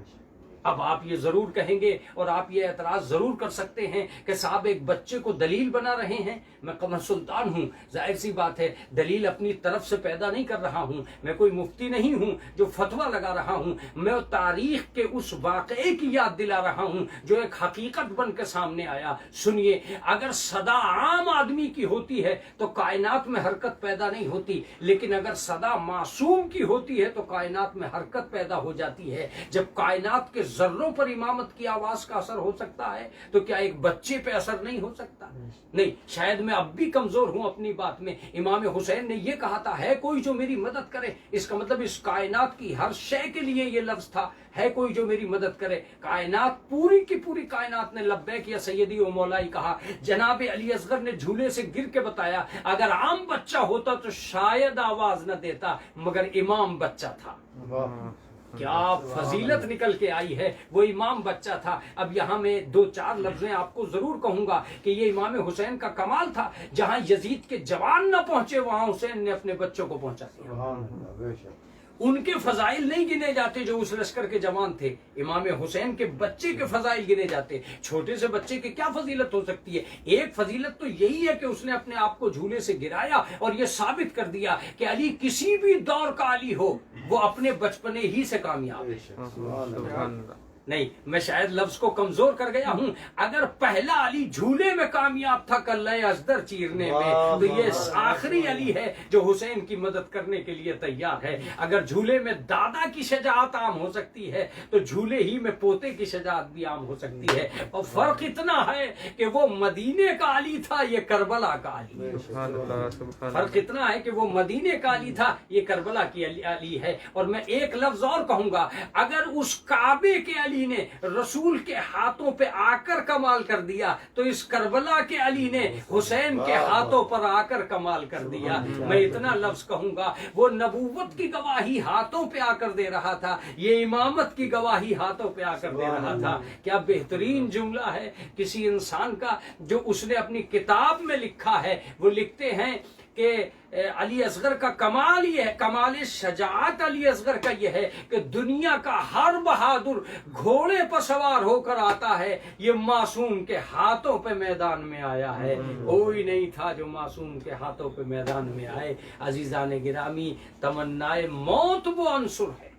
اب آپ یہ ضرور کہیں گے اور آپ یہ اعتراض ضرور کر سکتے ہیں کہ صاحب ایک بچے کو دلیل بنا رہے ہیں. میں قمر سلطان ہوں، ظاہر سی بات ہے دلیل اپنی طرف سے پیدا نہیں کر رہا ہوں، میں کوئی مفتی نہیں ہوں جو فتویٰ لگا رہا ہوں. میں تاریخ کے اس واقعے کی یاد دلا رہا ہوں جو ایک حقیقت بن کے سامنے آیا. سنیے، اگر صدا عام آدمی کی ہوتی ہے تو کائنات میں حرکت پیدا نہیں ہوتی، لیکن اگر صدا معصوم کی ہوتی ہے تو کائنات میں حرکت پیدا ہو جاتی ہے. جب کائنات کے ذروں پر امامت کی آواز کا اثر ہو سکتا ہے تو کیا ایک بچے پہ اثر نہیں ہو سکتا؟ نہیں، شاید میں اب بھی کمزور ہوں اپنی بات میں. امام حسین نے یہ کہا تھا ہے کوئی جو میری مدد کرے، اس کا مطلب اس کائنات کی ہر شے کے لیے یہ لفظ تھا، ہے کوئی جو میری مدد کرے. کائنات پوری کی پوری کائنات نے لبیک یا سیدی و مولائی کہا. جناب علی اصغر نے جھولے سے گر کے بتایا اگر عام بچہ ہوتا تو شاید آواز نہ دیتا، مگر امام بچہ تھا. کیا فضیلت نکل کے آئی ہے، وہ امام بچہ تھا. اب یہاں میں دو چار لفظیں آپ کو ضرور کہوں گا کہ یہ امام حسین کا کمال تھا. جہاں یزید کے جوان نہ پہنچے وہاں حسین نے اپنے بچوں کو پہنچا دیا. ان کے فضائل نہیں گنے جاتے جو اس لشکر کے جوان تھے، امام حسین کے بچے کے فضائل گنے جاتے. چھوٹے سے بچے کی کیا فضیلت ہو سکتی ہے؟ ایک فضیلت تو یہی ہے کہ اس نے اپنے آپ کو جھولے سے گرایا اور یہ ثابت کر دیا کہ علی کسی بھی دور کا علی ہو وہ اپنے بچپنے ہی سے کامیاب ہے. نہیں، میں شاید لفظ کو کمزور کر گیا ہوں. اگر پہلا علی جھولے میں کامیاب تھا کلہ ازدر چیرنے میں تو یہ آخری علی ہے جو حسین کی مدد کرنے کے لیے تیار ہے. اگر جھولے میں دادا کی شجاعت عام ہو سکتی ہے تو جھولے ہی میں پوتے کی شجاعت بھی عام ہو سکتی ہے. اور فرق اتنا ہے کہ وہ مدینے کا علی تھا، یہ کربلا کا علی. فرق اتنا ہے کہ وہ مدینے کا علی تھا، یہ کربلا کی علی ہے. اور میں ایک لفظ اور کہوں گا، اگر اس کعبے کے علی نے رسول کے ہاتھوں پہ آ کر کمال کر دیا تو اس کربلا کے علی نے حسین کے ہاتھوں پر آ کر کمال کر دیا. میں اتنا لفظ کہوں گا، وہ نبوت کی گواہی ہاتھوں پہ آ کر دے رہا تھا، یہ امامت کی گواہی ہاتھوں پہ آ کر دے رہا تھا. کیا بہترین جملہ ہے کسی انسان کا جو اس نے اپنی کتاب میں لکھا ہے. وہ لکھتے ہیں کہ علی اصغر کا کمال یہ ہے، کمال شجاعت علی اصغر کا یہ ہے کہ دنیا کا ہر بہادر گھوڑے پر سوار ہو کر آتا ہے، یہ معصوم کے ہاتھوں پہ میدان میں آیا ہے. کوئی نہیں تھا جو معصوم کے ہاتھوں پہ میدان میں آئے. عزیزان گرامی، تمنائے موت وہ عنصر ہے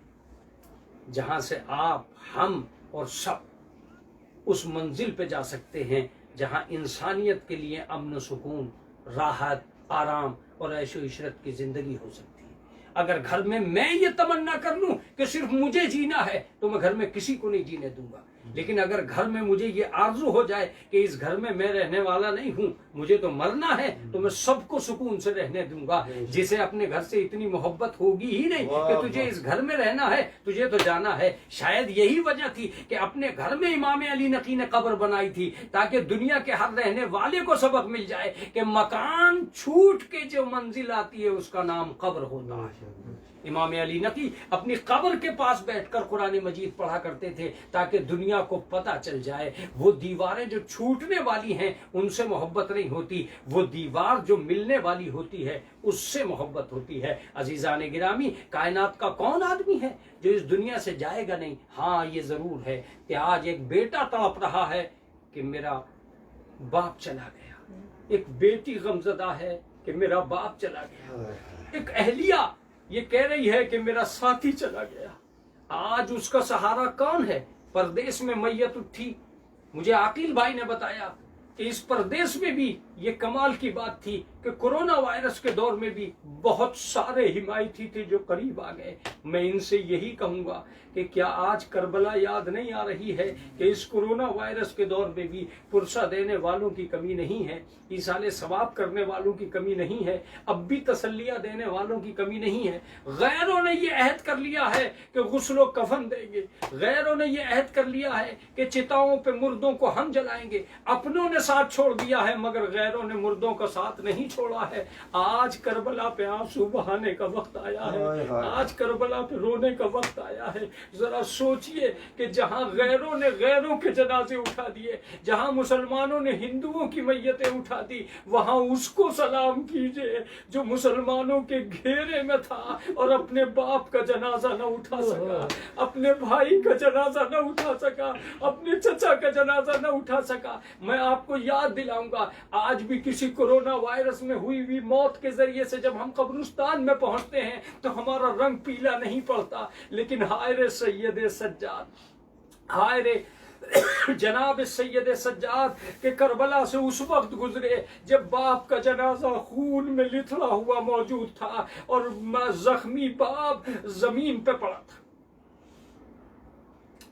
جہاں سے آپ، ہم اور سب اس منزل پہ جا سکتے ہیں جہاں انسانیت کے لیے امن و سکون، راحت، آرام اور عیش و عشرت کی زندگی ہو سکتی ہے. اگر گھر میں یہ تمنا کر لوں کہ صرف مجھے جینا ہے تو میں گھر میں کسی کو نہیں جینے دوں گا. لیکن اگر گھر میں مجھے یہ آرزو ہو جائے کہ اس گھر میں رہنے والا نہیں ہوں، مجھے تو مرنا ہے، تو میں سب کو سکون سے رہنے دوں گا. جسے اپنے گھر سے اتنی محبت ہوگی ہی نہیں کہ تجھے اس گھر میں رہنا ہے، تجھے تو جانا ہے. شاید یہی وجہ تھی کہ اپنے گھر میں امام علی نقی نے قبر بنائی تھی تاکہ دنیا کے ہر رہنے والے کو سبق مل جائے کہ مکان چھوٹ کے جو منزل آتی ہے اس کا نام قبر ہوتا ہے. امام علی نقی اپنی قبر کے پاس بیٹھ کر قرآن مجید پڑھا کرتے تھے تاکہ دنیا کو پتہ چل جائے وہ دیواریں جو چھوٹنے والی ہیں ان سے محبت نہیں ہوتی، وہ دیوار جو ملنے والی ہوتی ہے اس سے محبت ہوتی ہے۔ عزیزان گرامی، کائنات کا کون آدمی ہے جو اس دنیا سے جائے گا نہیں؟ ہاں یہ ضرور ہے کہ آج ایک بیٹا تڑپ رہا ہے کہ میرا باپ چلا گیا، ایک بیٹی غمزدہ ہے کہ میرا باپ چلا گیا، ایک اہلیہ یہ کہہ رہی ہے کہ میرا ساتھی چلا گیا۔ آج اس کا سہارا کون ہے؟ پردیس میں میت اٹھی، مجھے عاقل بھائی نے بتایا کہ اس پردیس میں بھی یہ کمال کی بات تھی کہ کرونا وائرس کے دور میں بھی بہت سارے حمایتی تھے جو قریب آ گئے۔ میں ان سے یہی کہوں گا کہ کیا آج کربلا یاد نہیں آ رہی ہے کہ اس کرونا وائرس کے دور میں بھی پرسہ دینے والوں کی کمی نہیں ہے، ایصال ثواب کرنے والوں کی کمی نہیں ہے، اب بھی تسلیہ دینے والوں کی کمی نہیں ہے۔ غیروں نے یہ عہد کر لیا ہے کہ غسل و کفن دیں گے، غیروں نے یہ عہد کر لیا ہے کہ چتاؤں پہ مردوں کو ہم جلائیں گے، اپنوں نے ساتھ چھوڑ دیا ہے مگر غیروں نے مردوں کا ساتھ نہیں چھوڑا ہے۔ آج کربلا پہ آنسو بہانے کا وقت آیا ہے، آج کربلا پہ رونے کا وقت آیا ہے۔ ذرا سوچئے کہ جہاں غیروں نے غیروں کے جنازے اٹھا دیے، جہاں مسلمانوں نے ہندوؤں کی میتیں اٹھا دی، وہاں اس کو سلام کیجئے جو مسلمانوں کے گھیرے میں تھا اور اپنے باپ کا جنازہ نہ اٹھا سکا، اپنے بھائی کا جنازہ نہ اٹھا سکا، اپنے چچا کا جنازہ نہ اٹھا سکا۔ میں آپ کو یاد دلاؤں گا، آج بھی کسی کرونا وائرس میں ہوئی ہوئی موت کے ذریعے سے جب ہم قبرستان میں پہنچتے ہیں تو ہمارا رنگ پیلا نہیں پڑتا، لیکن ہائے رے سید سجاد، ہائے رے جناب سید سجاد کہ کربلا سے اس وقت گزرے جب باپ کا جنازہ خون میں لتھڑا ہوا موجود تھا اور زخمی باپ زمین پہ پڑا تھا،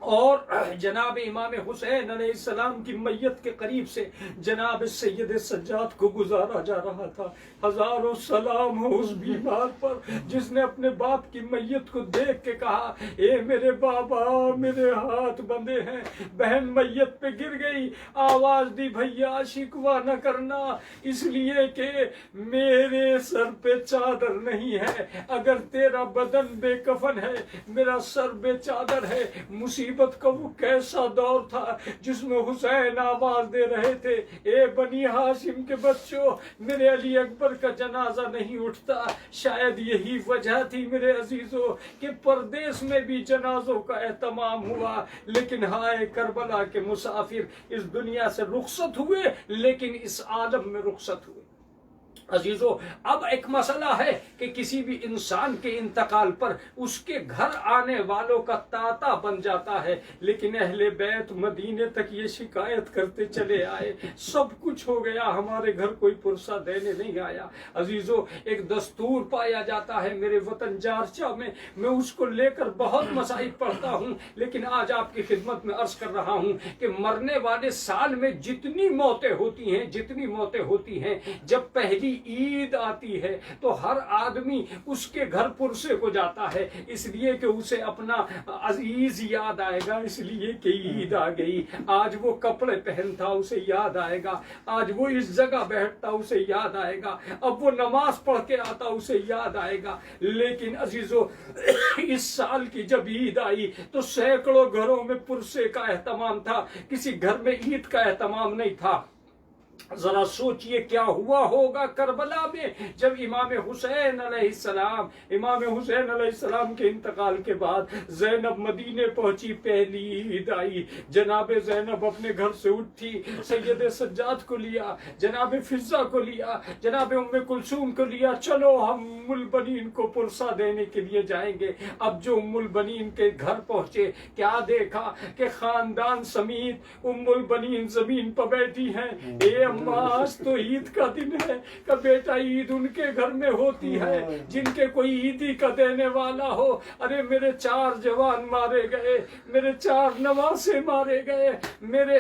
اور جناب امام حسین علیہ السلام کی میت کے قریب سے جناب سید سجاد کو گزارا جا رہا تھا۔ ہزاروں سلام ہو اس بیمار پر جس نے اپنے باپ کی میت کو دیکھ کے کہا، اے میرے بابا میرے ہاتھ بندھے ہیں۔ بہن میت پہ گر گئی، آواز دی، بھیا شکوہ نہ کرنا اس لیے کہ میرے سر پہ چادر نہیں ہے، اگر تیرا بدن بے کفن ہے میرا سر بے چادر ہے۔ مصیبت کا وہ کیسا دور تھا جس میں حسین آواز دے رہے تھے، اے بنی ہاشم کے بچوں میرے علی اکبر کا جنازہ نہیں اٹھتا۔ شاید یہی وجہ تھی میرے عزیزوں کہ پردیس میں بھی جنازوں کا اہتمام ہوا، لیکن ہائے کربلا کے مسافر اس دنیا سے رخصت ہوئے لیکن اس عالم میں رخصت ہوئے۔ عزیزو، اب ایک مسئلہ ہے کہ کسی بھی انسان کے انتقال پر اس کے گھر آنے والوں کا تاتا بن جاتا ہے، لیکن اہل بیت مدینے تک یہ شکایت کرتے چلے آئے، سب کچھ ہو گیا ہمارے گھر کوئی پرسہ دینے نہیں آیا۔ عزیزو، ایک دستور پایا جاتا ہے میرے وطن جارچا میں اس کو لے کر بہت مسائل پڑھتا ہوں، لیکن آج آپ کی خدمت میں عرض کر رہا ہوں کہ مرنے والے سال میں جتنی موتیں ہوتی ہیں جب پہلی عید آتی ہے تو ہر آدمی اس کے گھر پرسے کو جاتا ہے، اس لیے کہ اسے اپنا عزیز یاد آئے گا، اس لیے کہ عید آ گئی۔ آج وہ کپڑے پہنتا اسے یاد آئے گا، آج وہ اس جگہ بیٹھتا اسے یاد آئے گا، اب وہ نماز پڑھ کے آتا اسے یاد آئے گا۔ لیکن عزیزو، اس سال کی جب عید آئی تو سینکڑوں گھروں میں پرسے کا اہتمام تھا، کسی گھر میں عید کا اہتمام نہیں تھا۔ ذرا سوچئے کیا ہوا ہوگا کربلا میں جب امام حسین علیہ السلام کے انتقال کے بعد زینب مدینے پہنچی، پہلی عید آئی، جناب زینب اپنے گھر سے اٹھی، سید سجاد کو لیا، جناب فضہ کو لیا، جناب ام کلثوم کو لیا، چلو ہم ام البنین کو پرسہ دینے کے لیے جائیں گے۔ اب جو ام البنین کے گھر پہنچے کیا دیکھا کہ خاندان سمیت ام البنین زمین پر بیٹھی ہیں۔ اے آج تو عید کا دن ہے کہ بیٹا عید ان کے گھر میں ہوتی ہے جن کے کوئی عیدی کا دینے والا ہو۔ ارے میرے 4 جوان مارے گئے، میرے 4 نواسے مارے گئے، میرے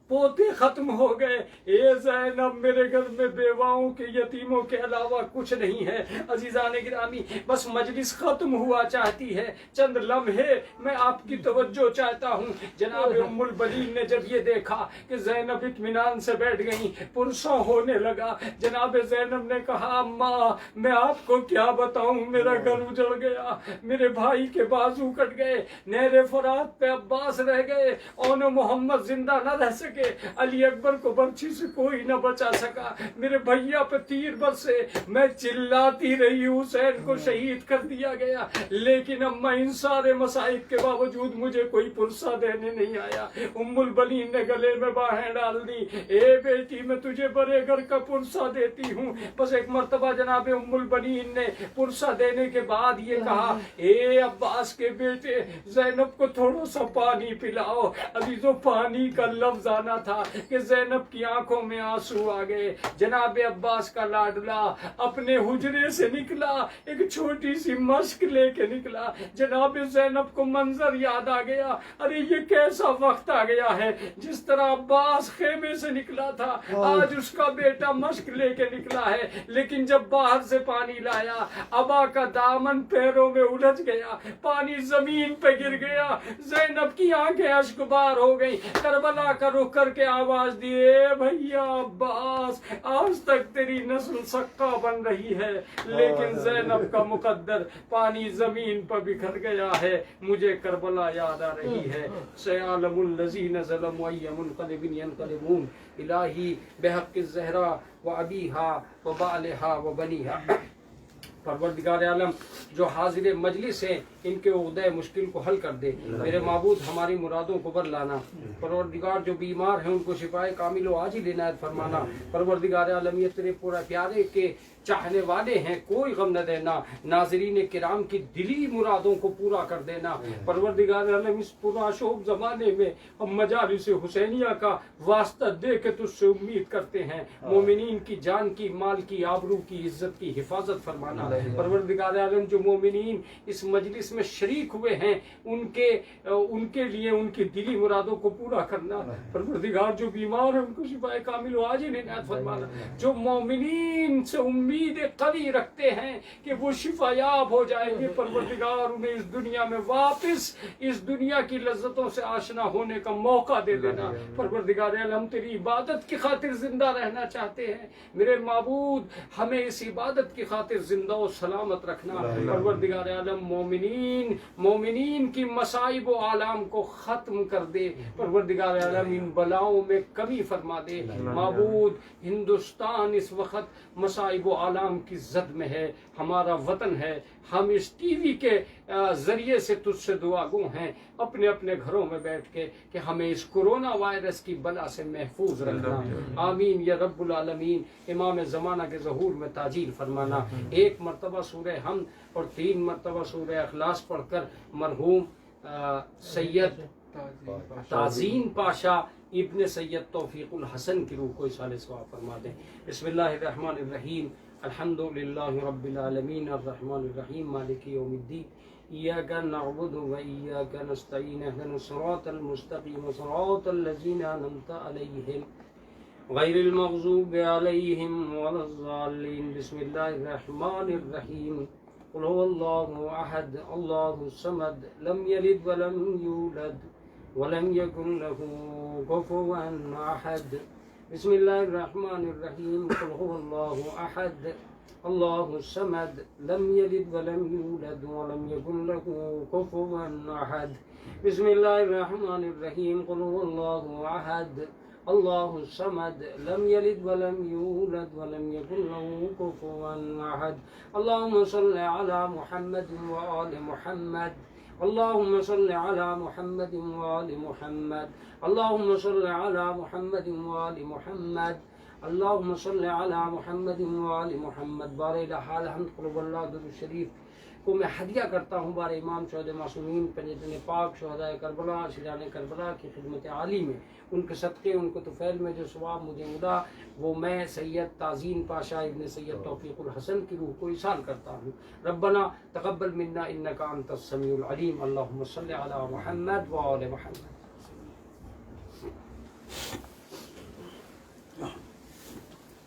پوتے ختم ہو گئے. اے زینب میرے گھر میں بیواؤں کے یتیموں کے علاوہ کچھ نہیں ہے. عزیزان گرامی بس مجلس ختم ہوا چاہتی ہے, چند لمحے میں آپ کی توجہ چاہتا ہوں. جناب ام البنین نے جب یہ دیکھا کہ زینب اطمینان سے بیٹھ گئی, پرسوں ہونے لگا. جناب زینب نے کہا اماں میں آپ کو کیا بتاؤں, میرا گھر اجڑ گیا, میرے بھائی کے بازو کٹ گئے, نہر فرات پہ عباس رہ گئے, اون محمد زندہ نہ رہ سکے, علی اکبر کو برچھی سے کوئی نہ بچا سکا, میرے بھیا پہ تیر برسے, میں چلاتی رہی حسین کو شہید کر دیا گیا, لیکن اما ان سارے مصائب کے باوجود مجھے کوئی پرسہ دینے نہیں آیا. ام البنین نے گلے میں باہیں ڈال دی, اے بیٹی میں تجھے بڑے گھر کا پرسہ دیتی ہوں. بس ایک مرتبہ جناب ام البنین نے پرسہ دینے کے بعد یہ کہا, اے عباس کے بیٹے زینب کو تھوڑا سا پانی پلاؤ. عزیزو پانی کا لفظ آنا تھا کہ زینب کی آنکھوں میں آنسو آ گئے. جناب عباس کا لاڈلا اپنے حجرے سے نکلا, ایک چھوٹی سی مشک لے کے نکلا. جناب زینب کو منظر یاد آ گیا, ارے یہ کیسا وقت آ گیا ہے, جس طرح عباس خیمے سے نکلا تھا آج اس کا بیٹا مشک لے کے نکلا ہے. لیکن جب باہر سے پانی لایا ابا کا دامن پیروں میں الجھ گیا, پانی زمین پہ گر گیا. زینب کی آنکھیں اشکبار ہو گئی, کربلا کا رخ کر کے آواز دیے, بھیا عباس آج تک تیری نسل سکا بن رہی ہے, لیکن زینب کا مقدر پانی زمین پر بکھر گیا ہے. مجھے کربلا یاد آ رہی ہے. سیعلم الذین ظلموا ای منقلب ینقلبون الہی بحق الزہرا وابیہا وبالہا وبنیہا. پروردگار عالم جو حاضر مجلس ہیں ان کے عقدۂ مشکل کو حل کر دے. میرے معبود ہماری مرادوں کو بر لانا. پروردگار جو بیمار ہیں ان کو شفائے کامل و عاجل عنایت فرمانا. پروردگار عالم یہ تیرے پورا پیارے کے چاہنے والے ہیں, کوئی غم نہ دینا. ناظرین کرام کی دلی مرادوں کو پورا کر دینا. پروردگار عالم اس پورا شوق زمانے میں ہم مجالس حسینیہ کا واسطہ دے کے تجھ سے امید کرتے ہیں. مومنین کی جان کی, مال کی, آبرو کی, عزت کی حفاظت فرمانا. پروردگار عالم جو مومنین اس مجلس میں شریک ہوئے ہیں ان کے لیے ان کی دلی مرادوں کو پورا کرنا. پروردگار جو بیمار ہیں ان کو شفائے کامل و عاجل عنایت فرمانا. جو مومنین سے امید قوی رکھتے ہیں کہ وہ شفا یاب ہو جائیں گے, پروردگار انہیں اس دنیا میں واپس اس دنیا کی لذتوں سے آشنا ہونے کا موقع دے دینا. پروردگار ہم تیری عبادت کی خاطر زندہ رہنا چاہتے ہیں. میرے معبود ہمیں اس عبادت کی خاطر زندہ و سلامت رکھنا. پروردگار عالم مومنین کی مصائب و آلام کو ختم کر دے. پروردگار عالم ان بلاؤں میں کمی فرما دے. معبود ہندوستان اس وقت مصائب و آلام کی زد میں ہے, ہمارا وطن ہے. ہم اس ٹی وی کے ذریعے سے تجھ سے دعا گو ہیں اپنے اپنے گھروں میں بیٹھ کے کہ ہمیں اس کورونا وائرس کی بلا سے محفوظ رکھنا. آمین یا رب العالمین. امام زمانہ کے ظہور میں تاجیل فرمانا. ایک مرتبہ سورہ حمد اور 3 مرتبہ سورہ اخلاص پڑھ کر مرحوم سید تعظیم پاشا ابن سید توفیق الحسن کی روح کو اصال ثواب فرما دیں. بسم اللہ الرحمن الرحیم. الحمد للہ رب العالمین الرحمن الرحیم مالک یوم الدین. ایاک نعبد و ایاک نستعین. اهدنا الصراط المستقیم صراط الذین انعمت علیہم غیر المغضوب علیہم ولا الضالین. بسم اللہ الرحمن الرحیم. قل هو اللہ احد اللہ الصمد لم یلد ولم یولد ولم یکن له کفوا احد. بسم اللہ الرحمن الرحیم. قل هو اللہ احد اللہ الصمد لم یلد ولم یولد ولم یکن له کفوا احد. بسم اللہ الرحمن الرحیم. قل هو اللہ احد اللہ الصمد لم یلد ولم یولد ولم یکن له کفوا احد. اللهم صل علی محمد وآل محمد. اللهم صل على محمد وآل محمد. اللهم صل على محمد وآل محمد. اللهم صل على محمد وآل محمد. بار الحال حمد قلوب اللہ درود شریف کو میں ہدیہ کرتا ہوں بار امام شہداء معصومین پنجتن پاک شہداء کربلا شجاعان کربلا کی خدمت عالی میں, ان کے صدقے ان کے طفیل میں جو ثواب مجھے ملا وہ میں سید تعظیم پاشا ابن سید توفیق الحسن کی روح کو ایصال کرتا ہوں. ربنا تقبل منا انک انت السمیع العلیم. اللہم صل علی محمد و آل محمد.